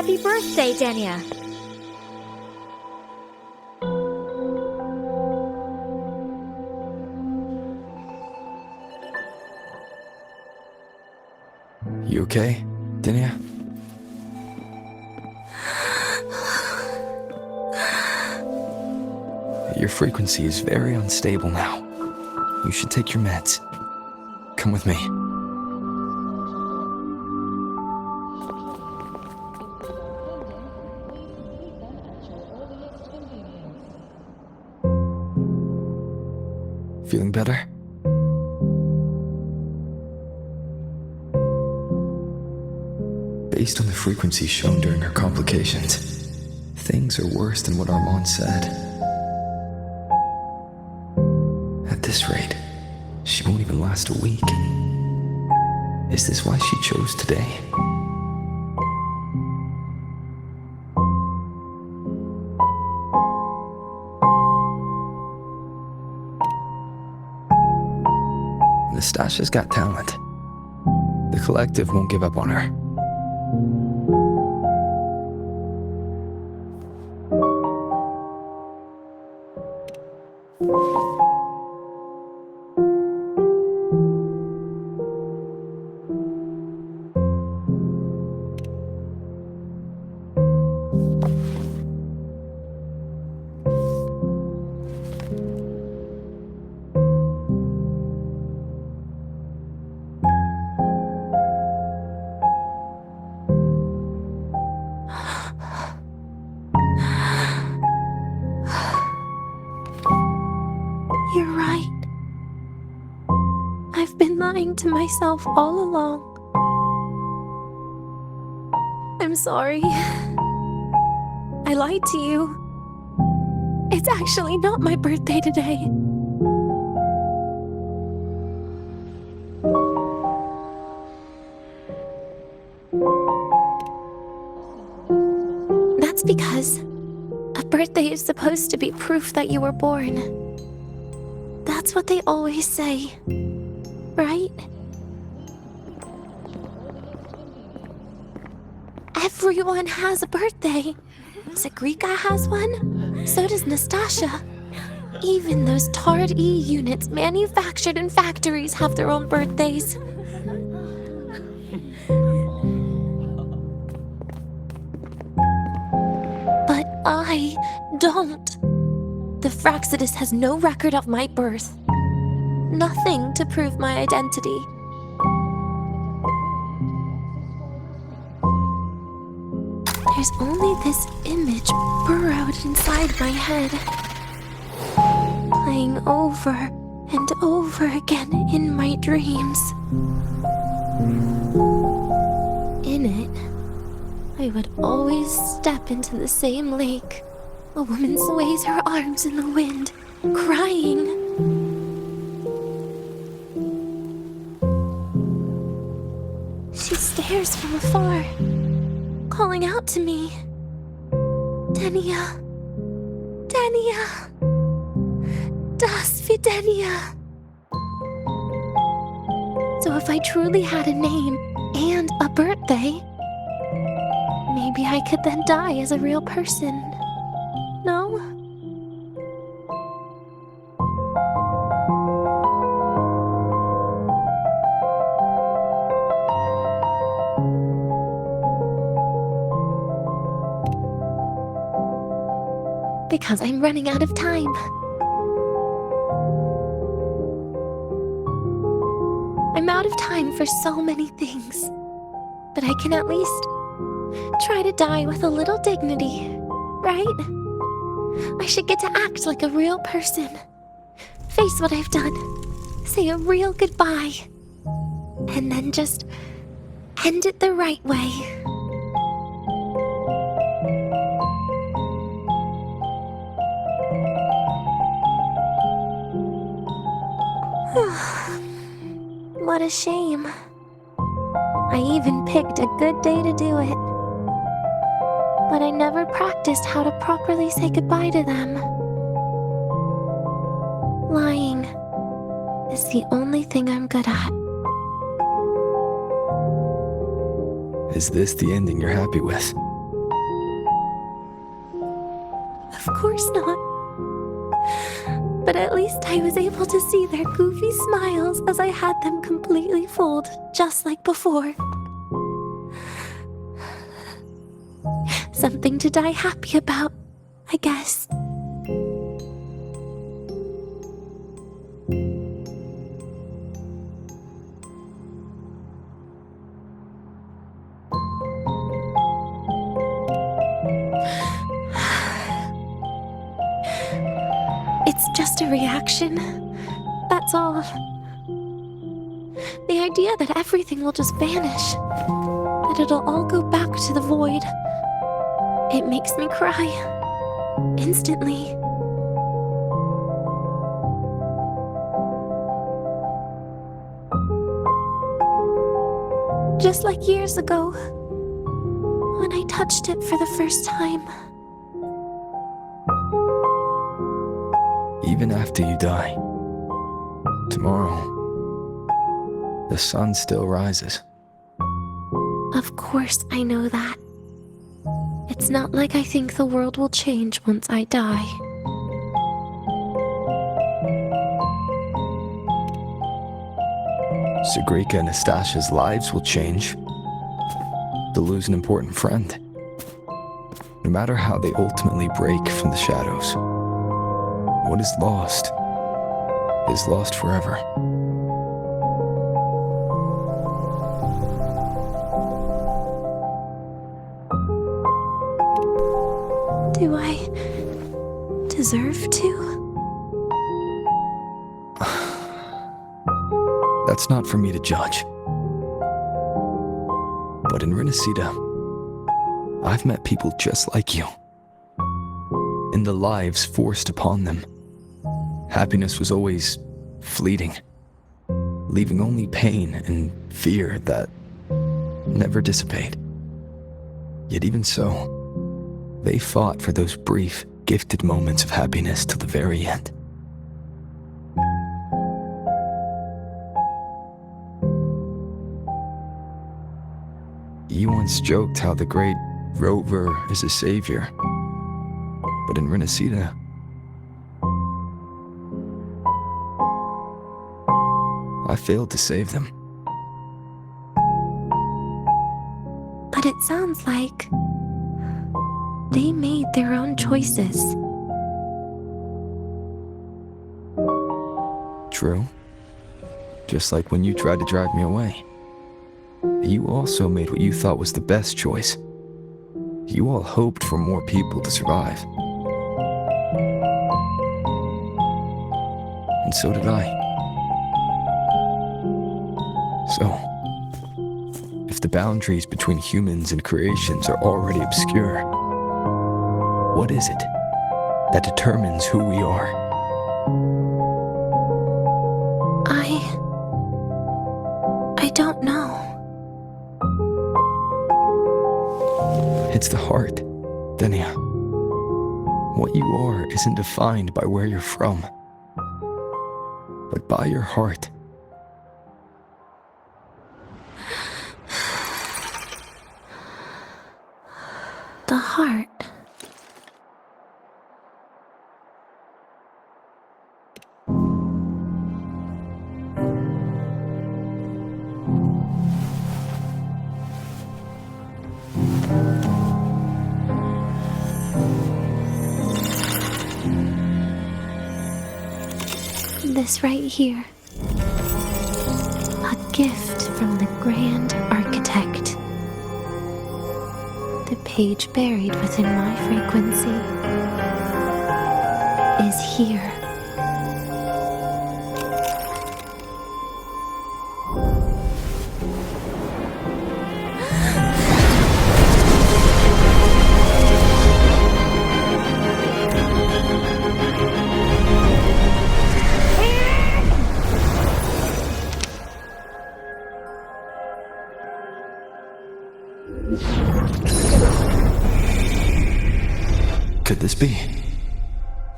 Happy birthday, Denia. You okay, Denia? Your frequency is very unstable now. You should take your meds. Come with me. Feeling better? Based on the frequency shown during her complications, things are worse than what Armand said. At this rate, she won't even last a week. Is this why she chose today? Nastasha's got talent. The collective won't give up on her. You're right. I've been lying to myself all along. I'm sorry. I lied to you. It's actually not my birthday today. That's because a birthday is supposed to be proof that you were born. That's what they always say, right? Everyone has a birthday. Segrika has one, so does Nastasha. Even those Tard E units manufactured in factories have their own birthdays. But I don't. The Fraxidus has no record of my birth. Nothing to prove my identity. There's only this image burrowed inside my head, playing over and over again in my dreams. In it, I would always step into the same lake. A woman sways her arms in the wind, crying. She stares from afar, calling out to me. Denia. Denia. Das wie Denia. So if I truly had a name and a birthday, maybe I could then die as a real person. No? Because I'm running out of time. I'm out of time for so many things. But I can at least try to die with a little dignity, right? I should get to act like a real person. Face what I've done. Say a real goodbye. And then just end it the right way. What a shame. I even picked a good day to do it. But I never practiced how to properly say goodbye to them. Lying is the only thing I'm good at. Is this the ending you're happy with? Of course not. But at least I was able to see their goofy smiles as I had them completely fold, just like before. Something to die happy about, I guess. It's just a reaction. That's all. The idea that everything will just vanish, that it'll all go back to the void, it makes me cry. Instantly. Just like years ago, when I touched it for the first time. Even after you die, tomorrow, the sun still rises. Of course I know that. It's not like I think the world will change once I die. Segrika and Nastasha's lives will change. They'll lose an important friend. No matter how they ultimately break from the shadows, what is lost forever. Do I deserve to? That's not for me to judge. But in Renacida, I've met people just like you. In the lives forced upon them, happiness was always fleeting, leaving only pain and fear that never dissipate. Yet even so, they fought for those brief, gifted moments of happiness till the very end. You once joked how the great rover is a savior, but in Renacida, I failed to save them. But it sounds like they made their own choices. True. Just like when you tried to drive me away. You also made what you thought was the best choice. You all hoped for more people to survive. And so did I. So, if the boundaries between humans and creations are already obscure, what is it that determines who we are? I don't know. It's the heart, Denia. What you are isn't defined by where you're from, but by your heart. The heart. This right here. A gift from the Grand Architect. The page buried within my frequency is here. Could this be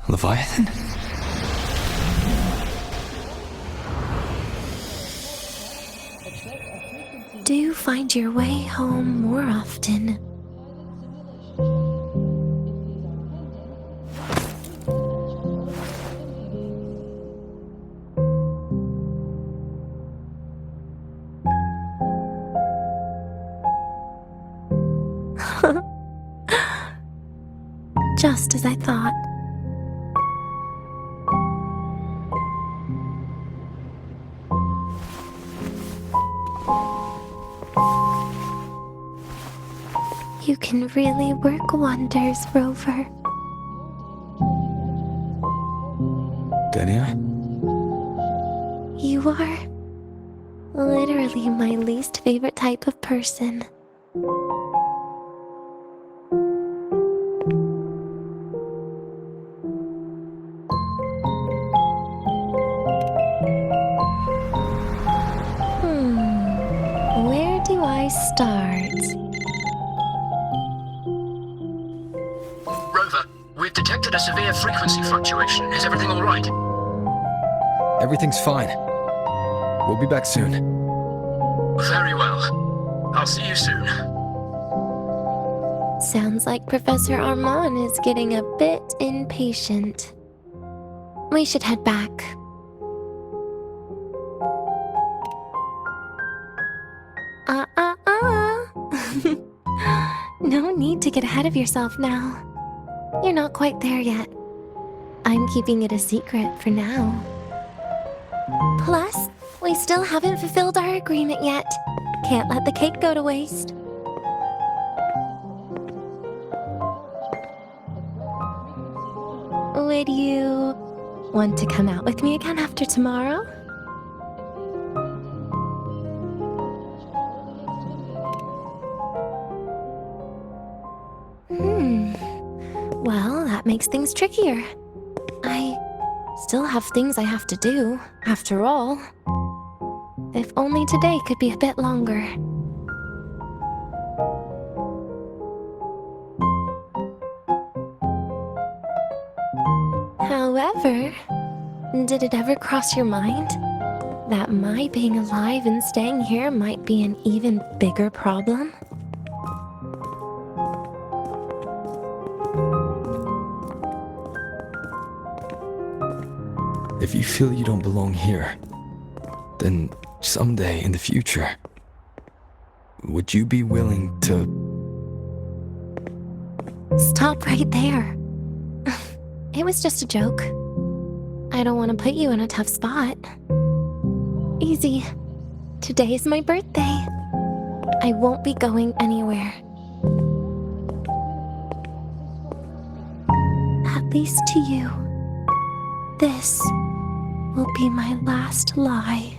Leviathan? Do find your way home more often. just as I thought. You can really work wonders, Rover. Denia? You are literally my least favorite type of person. Where do I start? Rover, we've detected a severe frequency fluctuation. Is everything all right? Everything's fine. We'll be back soon. Very well. I'll see you soon. Sounds like Professor Armand is getting a bit impatient. We should head back. No need to get ahead of yourself now. You're not quite there yet. I'm keeping it a secret for now. Plus, we still haven't fulfilled our agreement yet. Can't let the cake go to waste. Would you want to come out with me again after tomorrow? Well, that makes things trickier. I still have things I have to do, after all. If only today could be a bit longer. However, did it ever cross your mind that my being alive and staying here might be an even bigger problem? If you feel you don't belong here, then someday in the future, would you be willing to... Stop right there. It was just a joke. I don't want to put you in a tough spot. Easy. Today is my birthday. I won't be going anywhere. At least to you. This will be my last lie.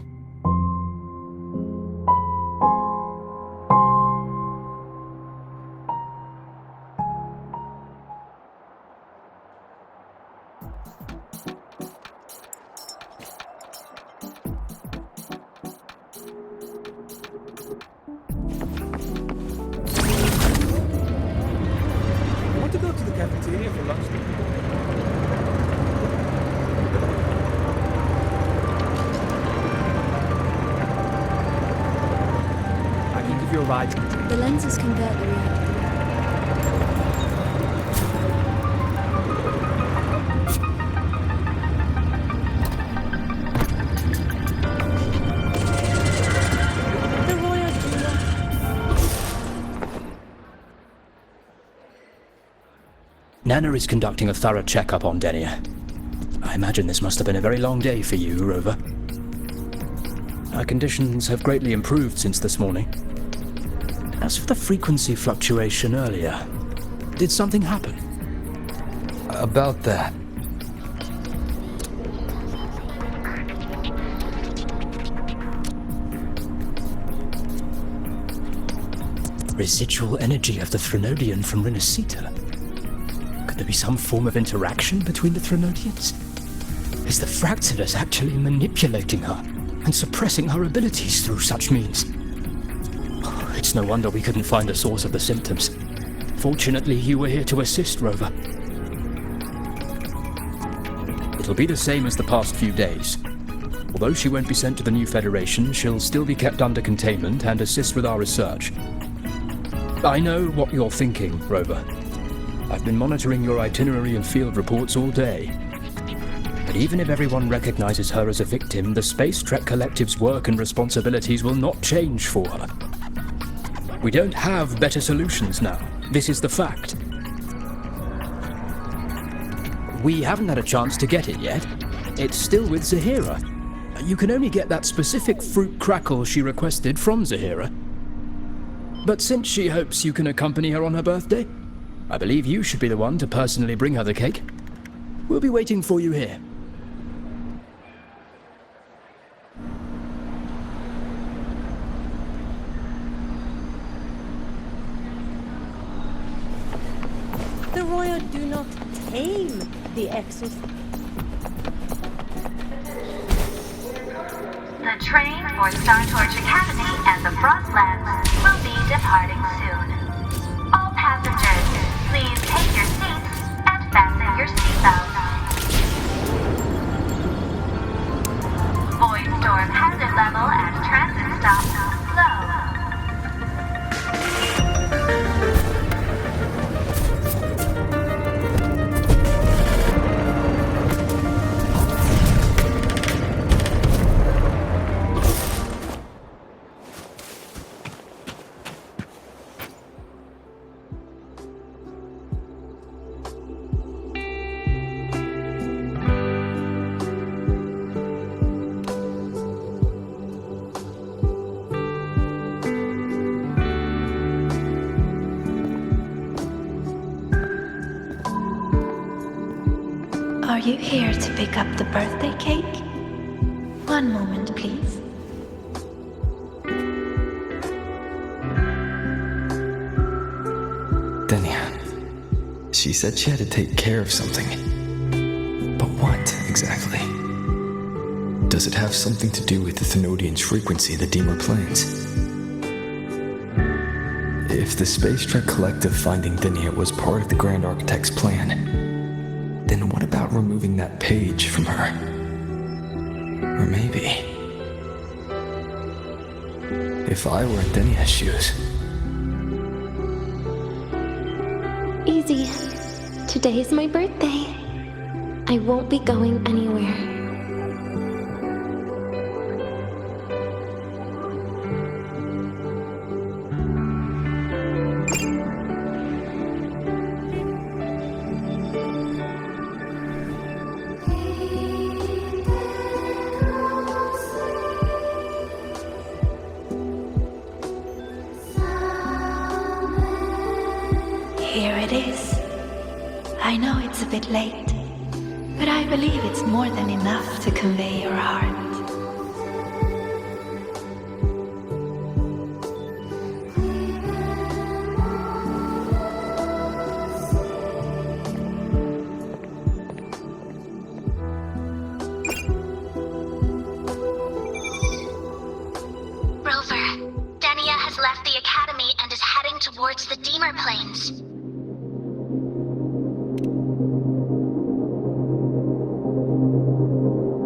I want to go to the cafeteria for lunch. Your ride. The lenses convert the reality. Nana is conducting a thorough checkup on Denia. I imagine this must have been a very long day for you, Rover. Her conditions have greatly improved since this morning. As for the frequency fluctuation earlier, did something happen? About that. Residual energy of the Threnodian from Renacita. Could there be some form of interaction between the Threnodians? Is the Fractalus actually manipulating her and suppressing her abilities through such means? It's no wonder we couldn't find the source of the symptoms. Fortunately, you were here to assist, Rover. It'll be the same as the past few days. Although she won't be sent to the new Federation, she'll still be kept under containment and assist with our research. I know what you're thinking, Rover. I've been monitoring your itinerary and field reports all day. But even if everyone recognizes her as a victim, the Space Trek Collective's work and responsibilities will not change for her. We don't have better solutions now. This is the fact. We haven't had a chance to get it yet. It's still with Zahira. You can only get that specific fruit crackle she requested from Zahira. But since she hopes you can accompany her on her birthday, I believe you should be the one to personally bring her the cake. We'll be waiting for you here. The Royal do not tame the exorcist. The train for Startorch Academy and the Frostlands will be departing soon. All passengers, please take your seats and fasten your seatbelts. Void storm hazard level at transit stops low. Are you here to pick up the birthday cake? One moment, please. Denia. She said she had to take care of something. But what, exactly? Does it have something to do with the Thenodian's frequency of the Deemer planes? If the Space Trek Collective finding Denia was part of the Grand Architect's plan, then what about removing that page from her? Or maybe... if I were in Denia's shoes... Easy. Today is my birthday. I won't be going anywhere. Here it is. I know it's a bit late, but I believe it's more than enough to convey your heart. Rover, Denia has left the Academy and is heading towards the Deemer Plains.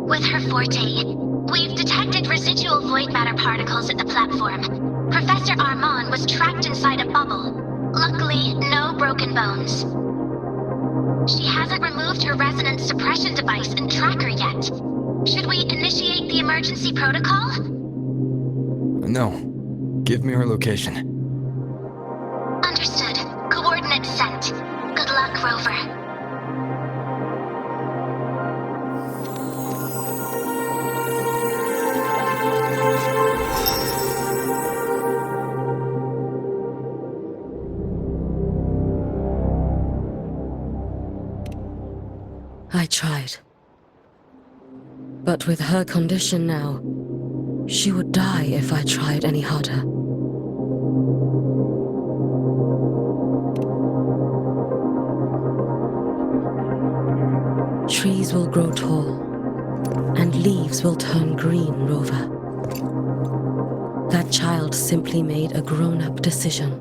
With her forte, we've detected residual void matter particles at the platform. Professor Armand was trapped inside a bubble. Luckily, no broken bones. She hasn't removed her resonance suppression device and tracker yet. Should we initiate the emergency protocol? No. Give me her location. Understood. Coordinates sent. Good luck, Rover. I tried. But with her condition now, she would die if I tried any harder. Trees will grow tall, and leaves will turn green, Rover. That child simply made a grown-up decision.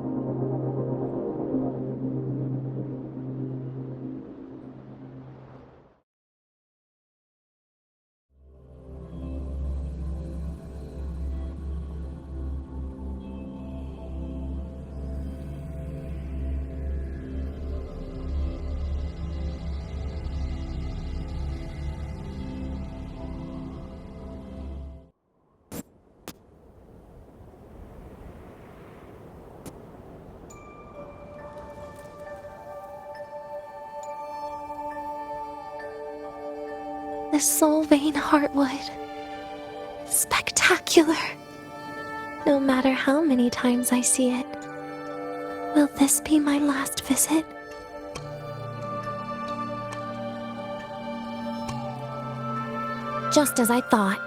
The Soul Vein Heartwood. Spectacular. No matter how many times I see it, will this be my last visit? Just as I thought,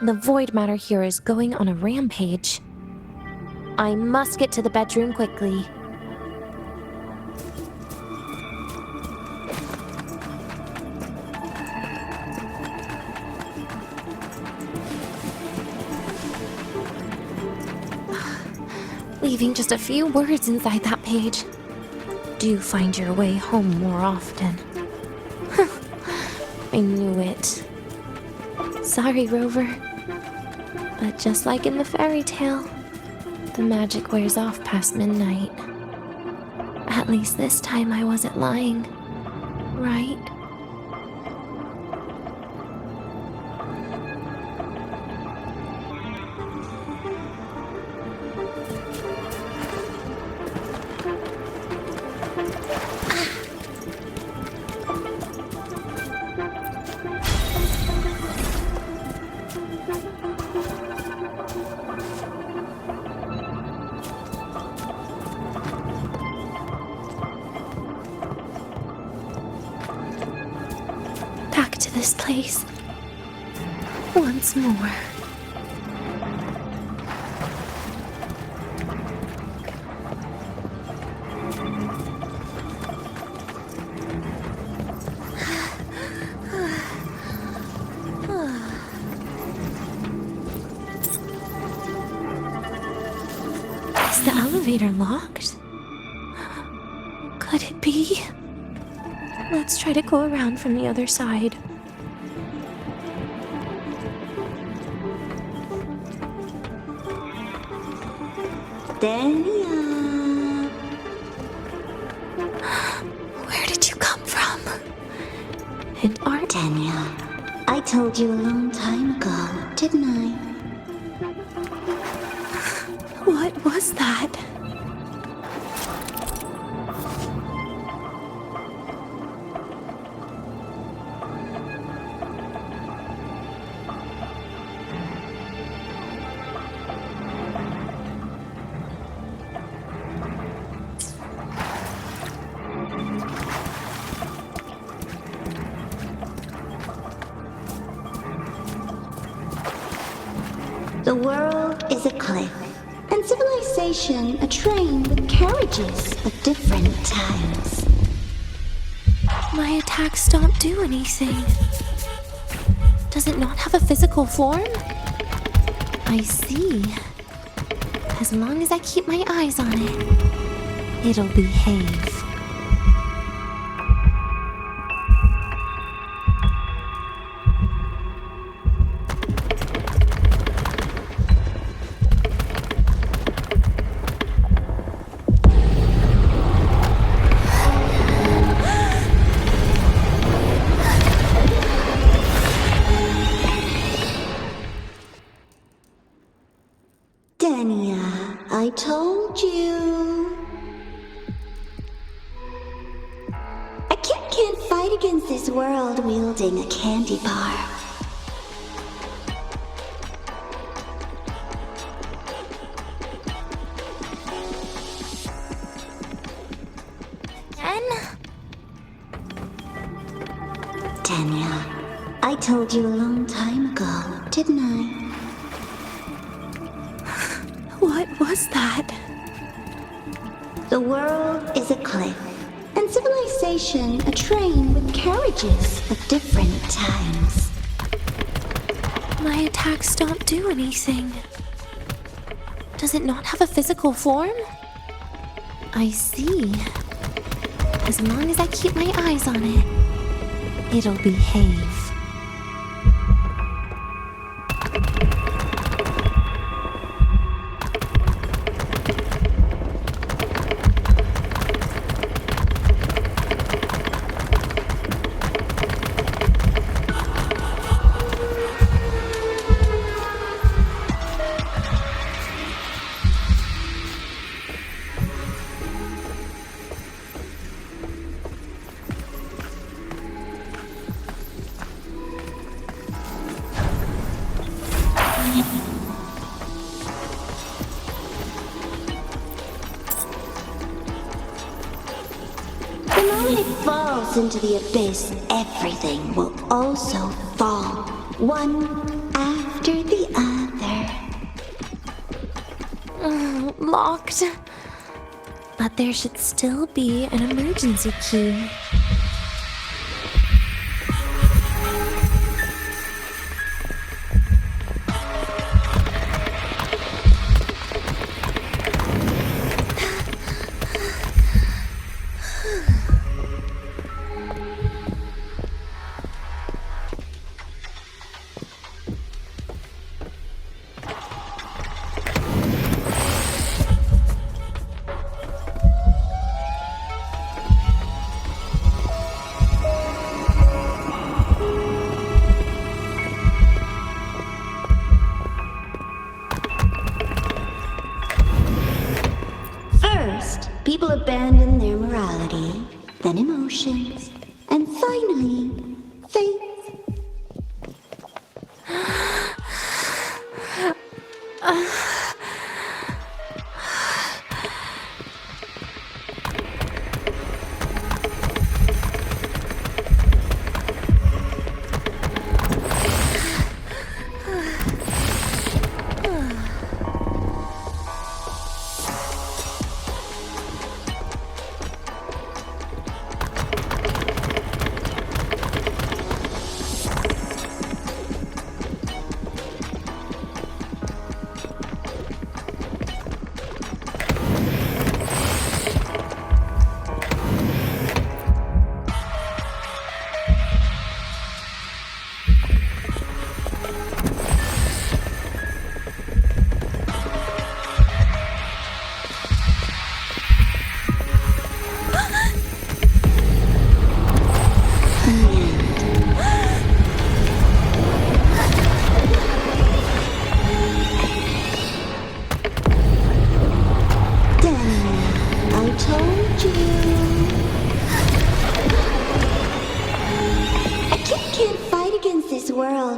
the void matter here is going on a rampage. I must get to the bedroom quickly. Leaving just a few words inside that page. Do find your way home more often. I knew it. Sorry, Rover. But just like in the fairy tale, the magic wears off past midnight. At least this time I wasn't lying, right? This place once more. Is the elevator locked? Could it be? Let's try to go around from the other side. Denia. Where did you come from? And aren't Denia, I told you a long time ago, didn't I? What was that? The world is a cliff, and civilization a train with carriages of different times. My attacks don't do anything. Does it not have a physical form? I see. As long as I keep my eyes on it, it'll behave. Denia, I told you. A kid can't fight against this world wielding a candy bar. Denia, I told you a long time ago, didn't I? What was that? The world is a cliff, and civilization a train with carriages of different times. My attacks don't do anything. Does it not have a physical form? I see. As long as I keep my eyes on it, it'll behave. When it falls into the abyss, everything will also fall, one after the other. Locked. But there should still be an emergency key. People abandon their morality, then emotions, and finally, faith.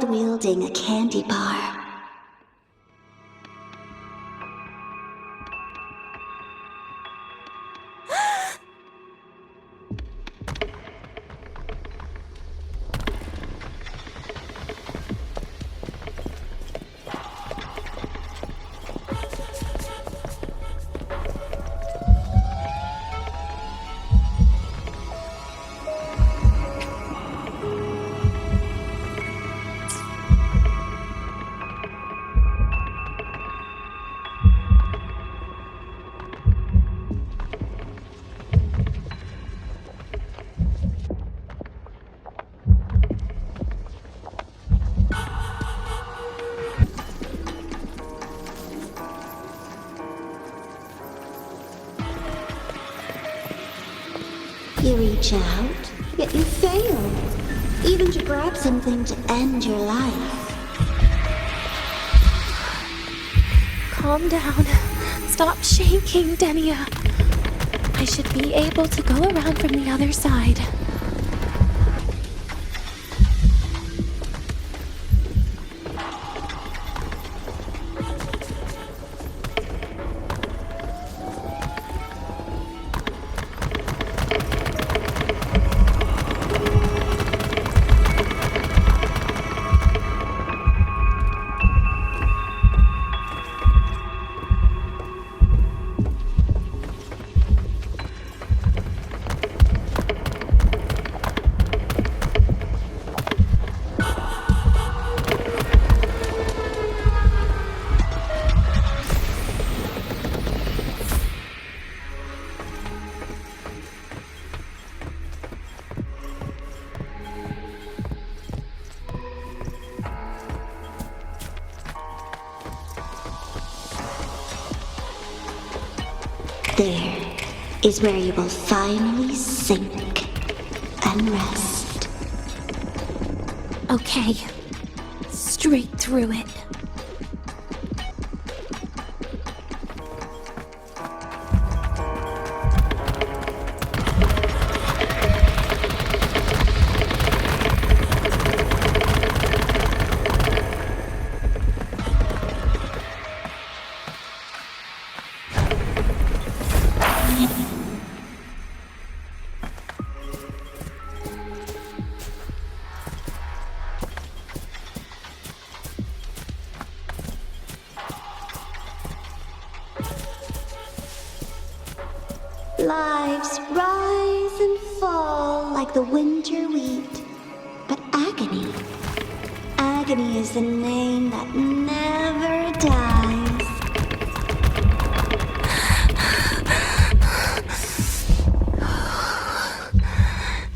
Wielding a candy bar. You reach out, yet you fail. Even to grab something to end your life. Calm down. Stop shaking, Denia. I should be able to go around from the other side. There is where you will finally sink and rest. Okay. Straight through it. Lives rise and fall like the winter wheat. But agony, agony is the name that never dies.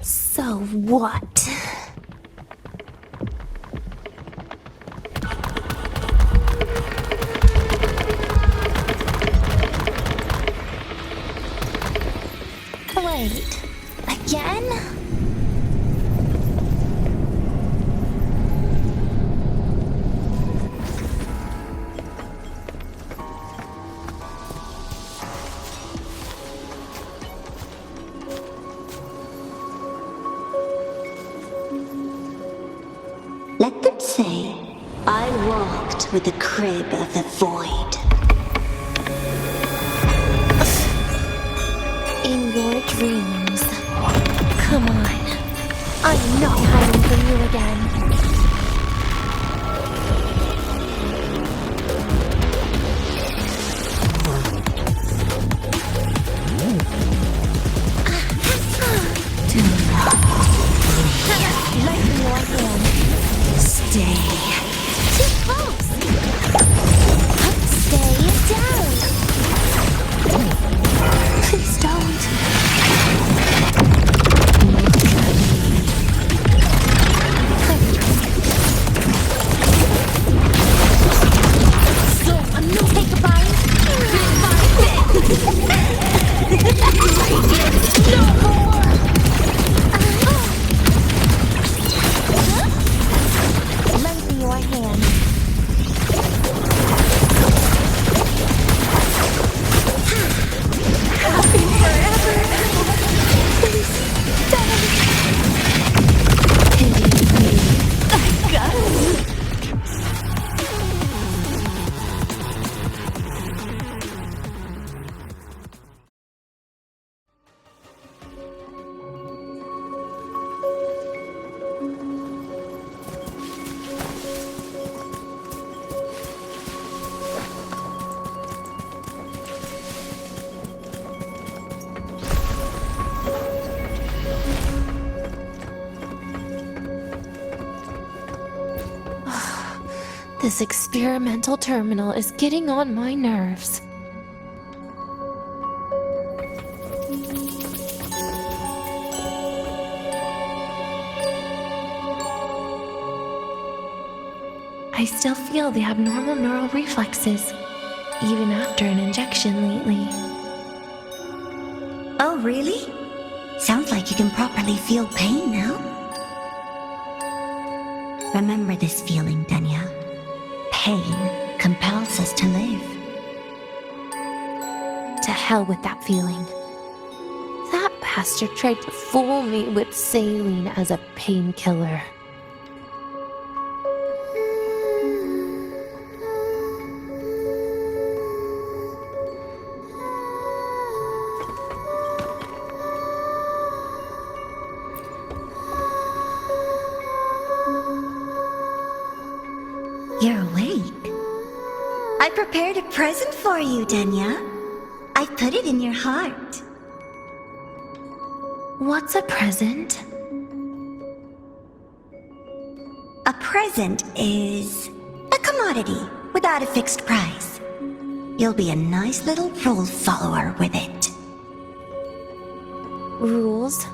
So what? Wait, again? Let them say, I walked with the crib of the void. In your dreams. Come on. I'm not hiding from you again. Light in your hand. Stay. Too close. Stay down. Please don't. So, take a bite. No more. Lengthen your hand. Happy forever. Please don't. Pity me. I got it. This experimental terminal is getting on my nerves. I still feel the abnormal neural reflexes, even after an injection lately. Oh, really? Sounds like you can properly feel pain now. Remember this feeling, Denia. Pain compels us to live. To hell with that feeling. That bastard tried to fool me with saline as a painkiller. You're awake. I prepared a present for you, Denia. I put it in your heart. What's a present? A present is a commodity without a fixed price. You'll be a nice little rule follower with it. Rules?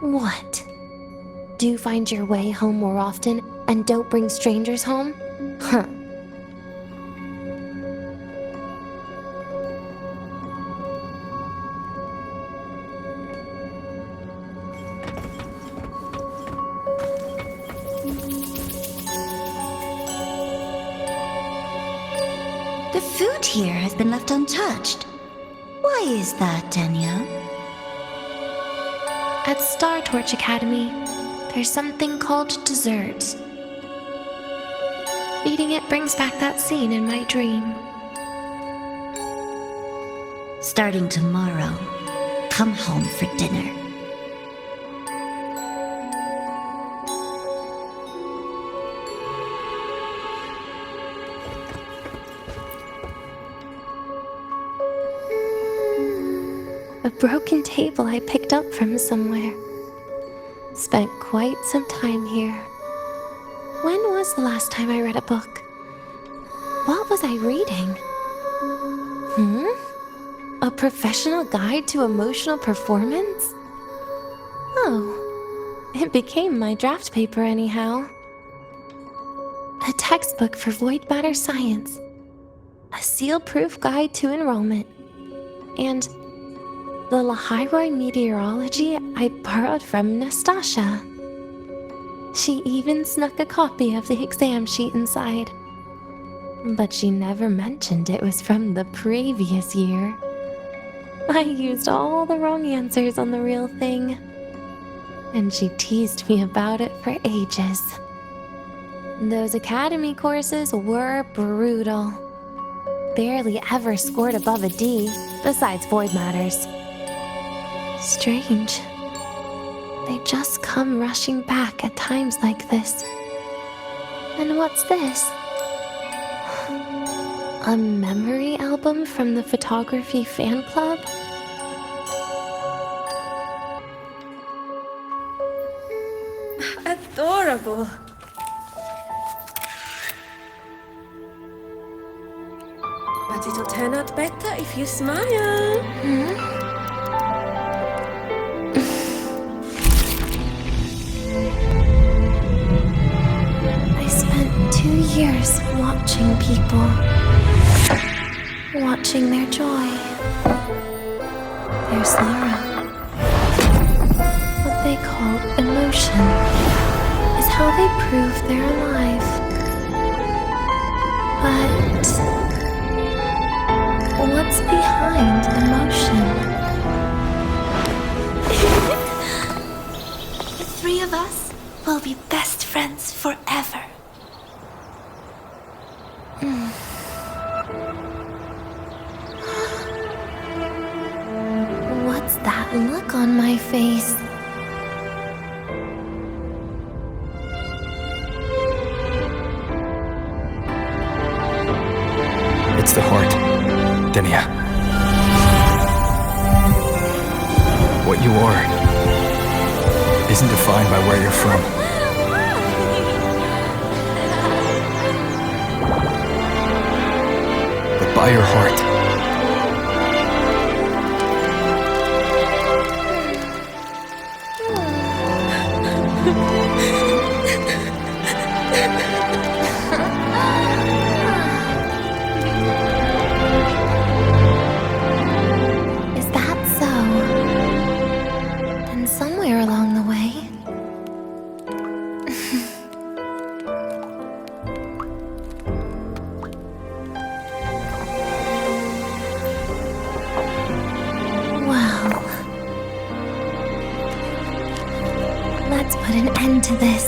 What? Do find your way home more often and don't bring strangers home? Huh. The food here has been left untouched. Why is that, Denia? At Star Torch Academy, there's something called dessert. Eating it brings back that scene in my dream. Starting tomorrow, come home for dinner. a broken table I picked up from somewhere. Spent quite some time here. When was the last time I read a book? What was I reading? A professional guide to emotional performance? Oh, it became my draft paper anyhow. A textbook for void matter science. A seal-proof guide to enrollment. And the Lahai-Roi meteorology I borrowed from Nastasha. She even snuck a copy of the exam sheet inside. But she never mentioned it was from the previous year. I used all the wrong answers on the real thing. And she teased me about it for ages. Those academy courses were brutal. Barely ever scored above a D, besides void matters. Strange. They just come rushing back at times like this. And what's this? A memory album from the photography fan club? Adorable. But it'll turn out better if you smile. I spent 2 years watching people. Watching their joy. Their sorrow. What they call emotion is how they prove they're alive. But what's behind emotion? The three of us will be best friends forever. What's that look on my face? It's the heart, Denia. What you are isn't defined by where you're from. But by your heart. Is that so? Then somewhere along the way... Well... Let's put an end to this.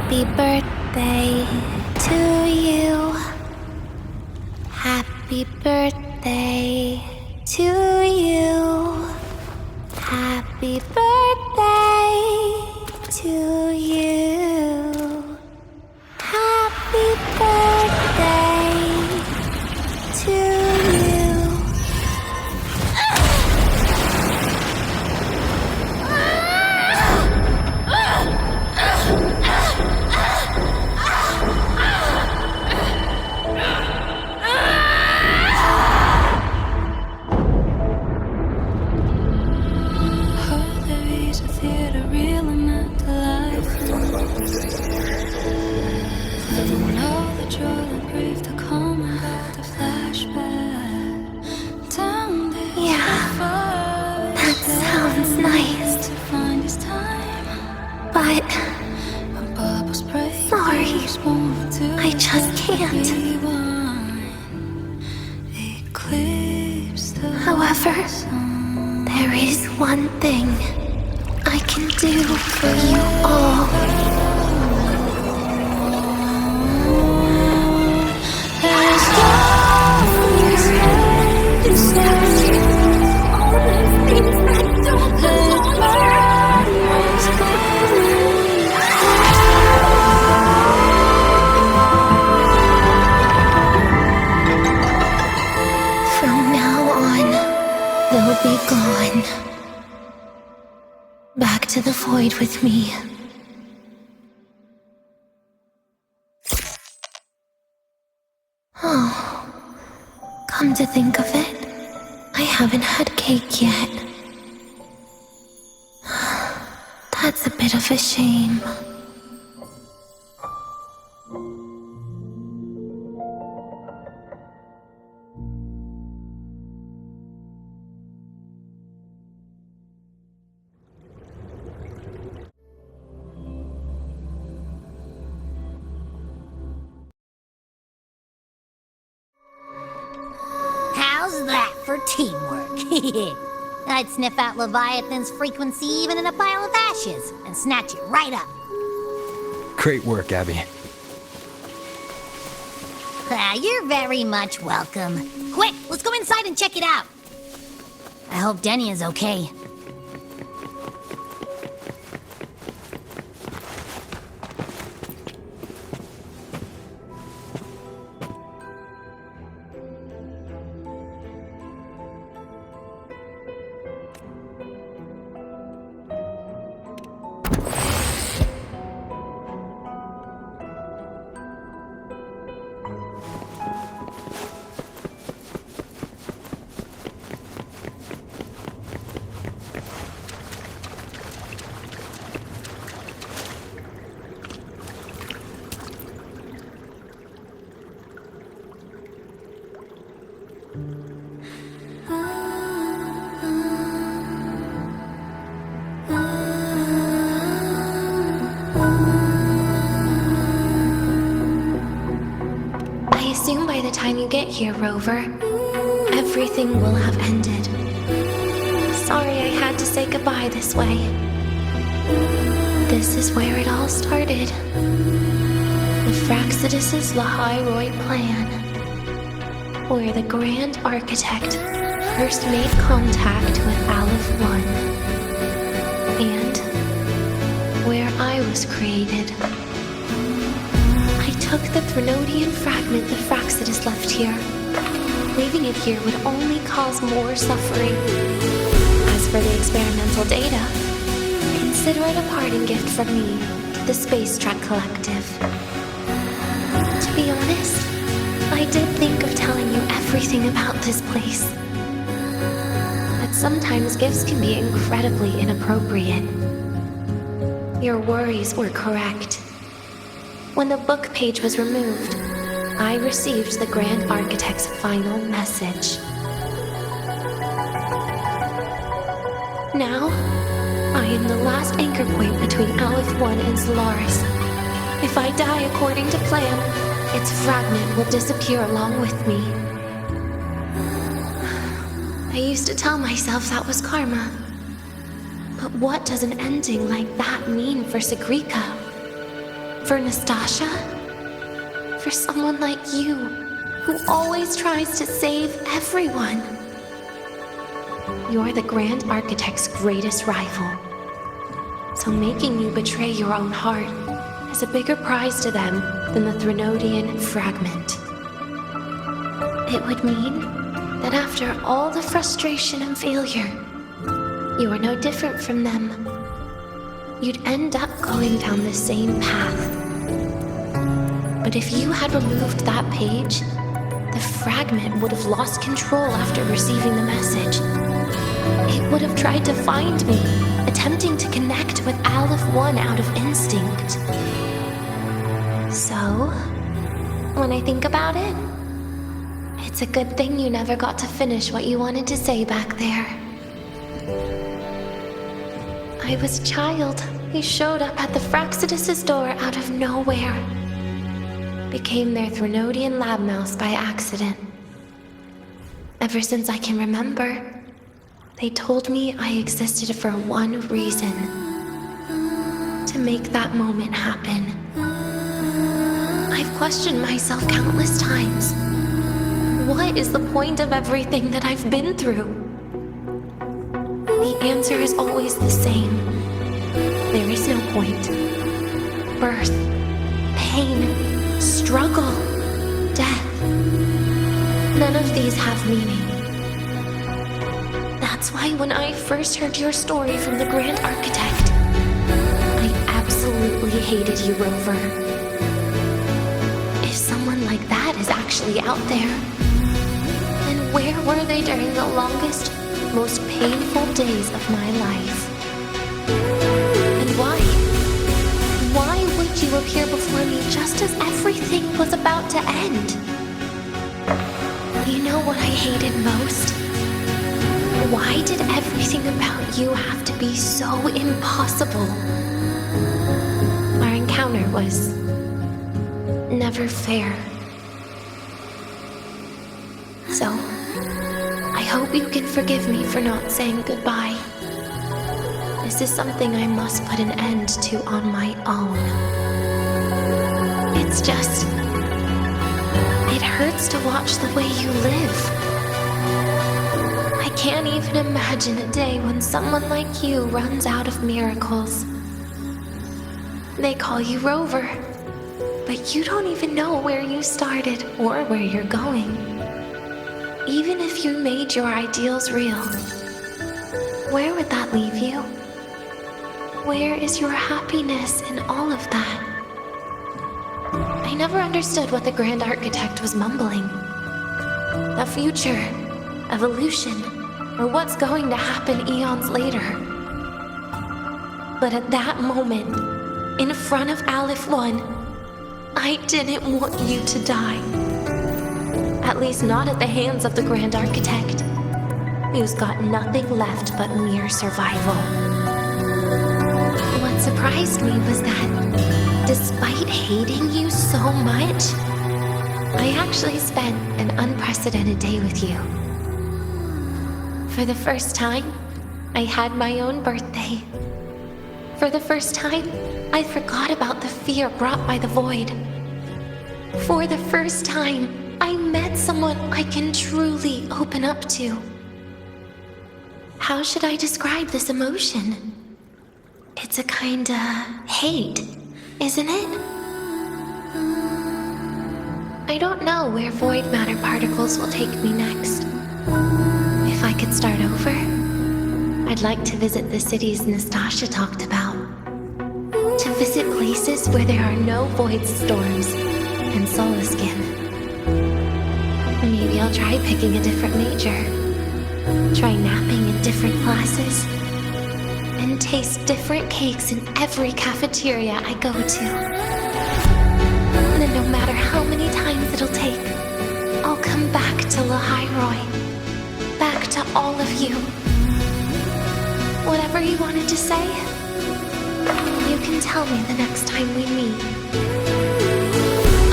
Happy birthday to you. Happy birthday to you. Happy birthday to you. Happy birthday to you. But sorry, I just However, there is one thing I can do for you all. From now on, they'll be gone. Back to the void with me. Oh, come to think of it, I haven't had cake yet. That's a bit of a shame. How's that for teamwork? I'd sniff out Leviathan's frequency even in a pile of ashes and snatch it right up. Great work, Abby. You're very much welcome. Quick, let's go inside and check it out. I hope Denia's okay. I assume by the time you get here, Rover, everything will have ended. Sorry I had to say goodbye this way. This is where it all started. The Fraxidus' Lahai-Roi plan. Where the Grand Architect first made contact with Aleph 1. And where I was created. I took the Threnodian fragment the Fraxidus left here. Leaving it here would only cause more suffering. As for the experimental data, consider it a parting gift from me, the Space Trek Collective. To be honest, I did think of telling you everything about this place. But sometimes gifts can be incredibly inappropriate. Your worries were correct. When the book page was removed, I received the Grand Architect's final message. Now, I am the last anchor point between Aleph 1 and Solaris. If I die according to plan, its fragment will disappear along with me. I used to tell myself that was karma. But what does an ending like that mean for Segrika? For Nastasha? For someone like you, who always tries to save everyone? You're the Grand Architect's greatest rival. So making you betray your own heart is a bigger prize to them than the Threnodian fragment. It would mean that after all the frustration and failure, you are no different from them. You'd end up going down the same path. But if you had removed that page, the fragment would have lost control after receiving the message. It would have tried to find me, attempting to connect with Aleph 1 out of instinct. So, when I think about it, it's a good thing you never got to finish what you wanted to say back there. I was a child who showed up at the Fraxidus' door out of nowhere. Became their Threnodian lab mouse by accident. Ever since I can remember, They told me I existed for one reason. To make that moment happen. I've questioned myself countless times. What is the point of everything that I've been through? The answer is always the same. There is no point. Birth, pain, struggle, death. None of these have meaning. That's why when I first heard your story from the Grand Architect, I absolutely hated you, Rover. If someone like that is actually out there, then where were they during the longest, most painful days of my life? And why? Why would you appear before me just as everything was about to end? You know what I hated most? Why did everything about you have to be so impossible? Our encounter was never fair. So, I hope you can forgive me for not saying goodbye. This is something I must put an end to on my own. It's just... it hurts to watch the way you live. I can't even imagine a day when someone like you runs out of miracles. They call you Rover, but you don't even know where you started or where you're going. Even if you made your ideals real, where would that leave you? Where is your happiness in all of that? I never understood what the Grand Architect was mumbling. The future, evolution, or what's going to happen eons later. But at that moment, in front of Aleph 1, I didn't want you to die. At least not at the hands of the Grand Architect, who's got nothing left but mere survival. What surprised me was that, despite hating you so much, I actually spent an unprecedented day with you. For the first time, I had my own birthday. For the first time, I forgot about the fear brought by the void. For the first time, I met someone I can truly open up to. How should I describe this emotion? It's a kinda hate, isn't it? I don't know where void matter particles will take me next. If I could start over, I'd like to visit the cities Nastasha talked about. To visit places where there are no void storms and Solaskin. Maybe I'll try picking a different major. Try napping in different classes. And taste different cakes in every cafeteria I go to. And then no matter how many times it'll take, I'll come back to Lahai-Roi. Back to all of you. Whatever you wanted to say, you can tell me the next time we meet.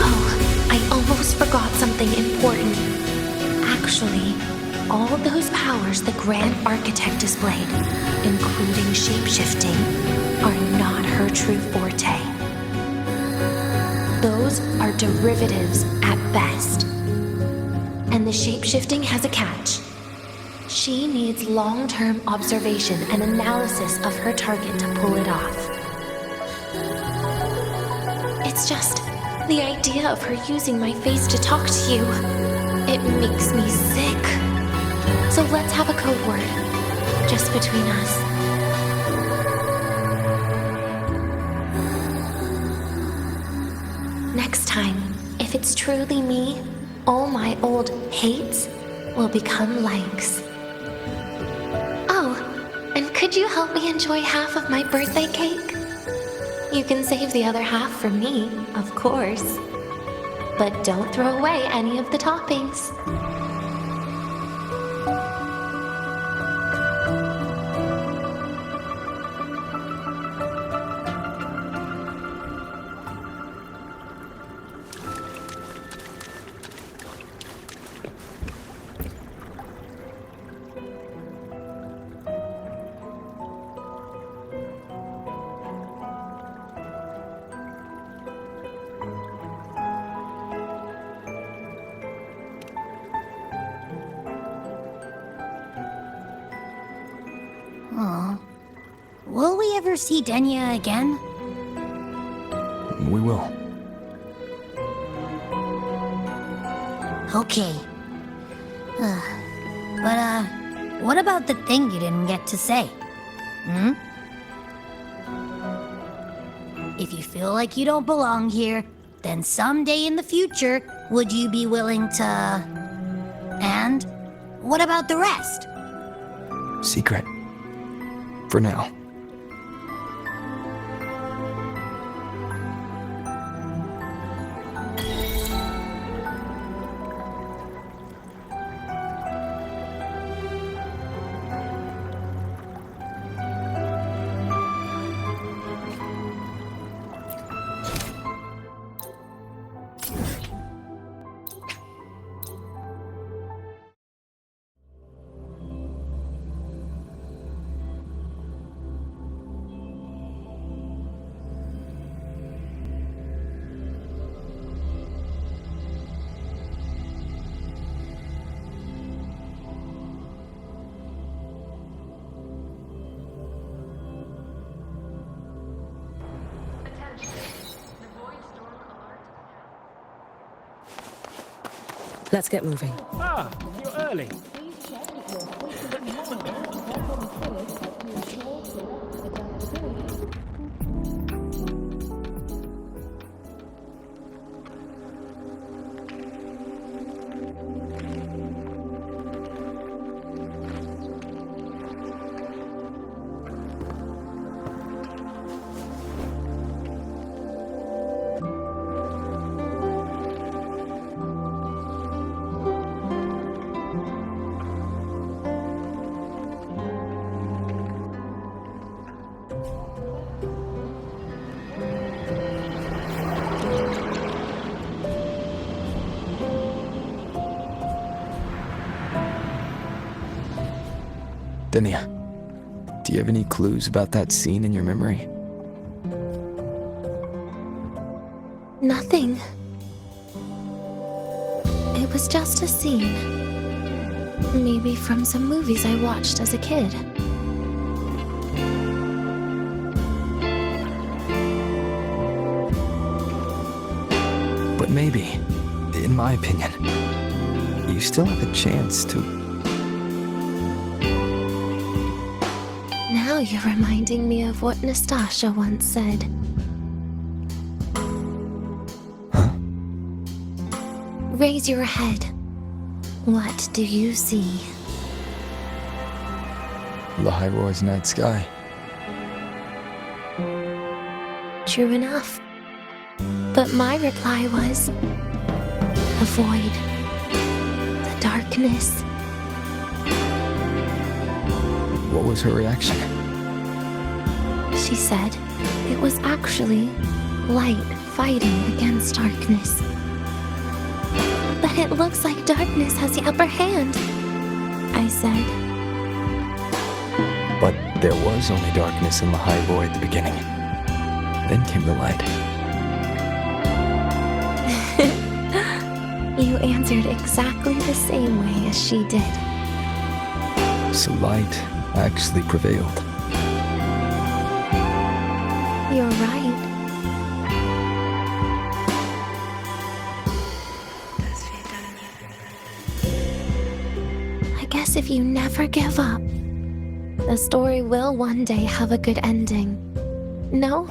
Oh, I almost forgot something important. Actually, all those powers the Grand Architect displayed, including shapeshifting, are not her true forte. Those are derivatives at best. And the shapeshifting has a catch. She needs long-term observation and analysis of her target to pull it off. It's just the idea of her using my face to talk to you. It makes me sick. So let's have a code word, just between us. Next time, if it's truly me, all my old hates will become likes. Oh, and could you help me enjoy half of my birthday cake? You can save the other half for me, of course. But don't throw away any of the toppings. ever see Denia again? We will. Okay. But, what about the thing you didn't get to say? If you feel like you don't belong here, then someday in the future, would you be willing to... And what about the rest? Secret. For now. Let's get moving. Ah, you're early. Denia, do you have any clues about that scene in your memory? Nothing. It was just a scene. Maybe from some movies I watched as a kid. But maybe, in my opinion, you still have a chance to... Now you're reminding me of what Nastasha once said. Huh? Raise your head. What do you see? Lahai-Roi's night sky. True enough. But my reply was... the void. The darkness. What was her reaction? She said it was actually light fighting against darkness. But it looks like darkness has the upper hand, I said. But there was only darkness in Lahai-Roi at the beginning. Then came the light. You answered exactly the same way as she did. So light actually prevailed. You're right. I guess if you never give up, the story will one day have a good ending. No?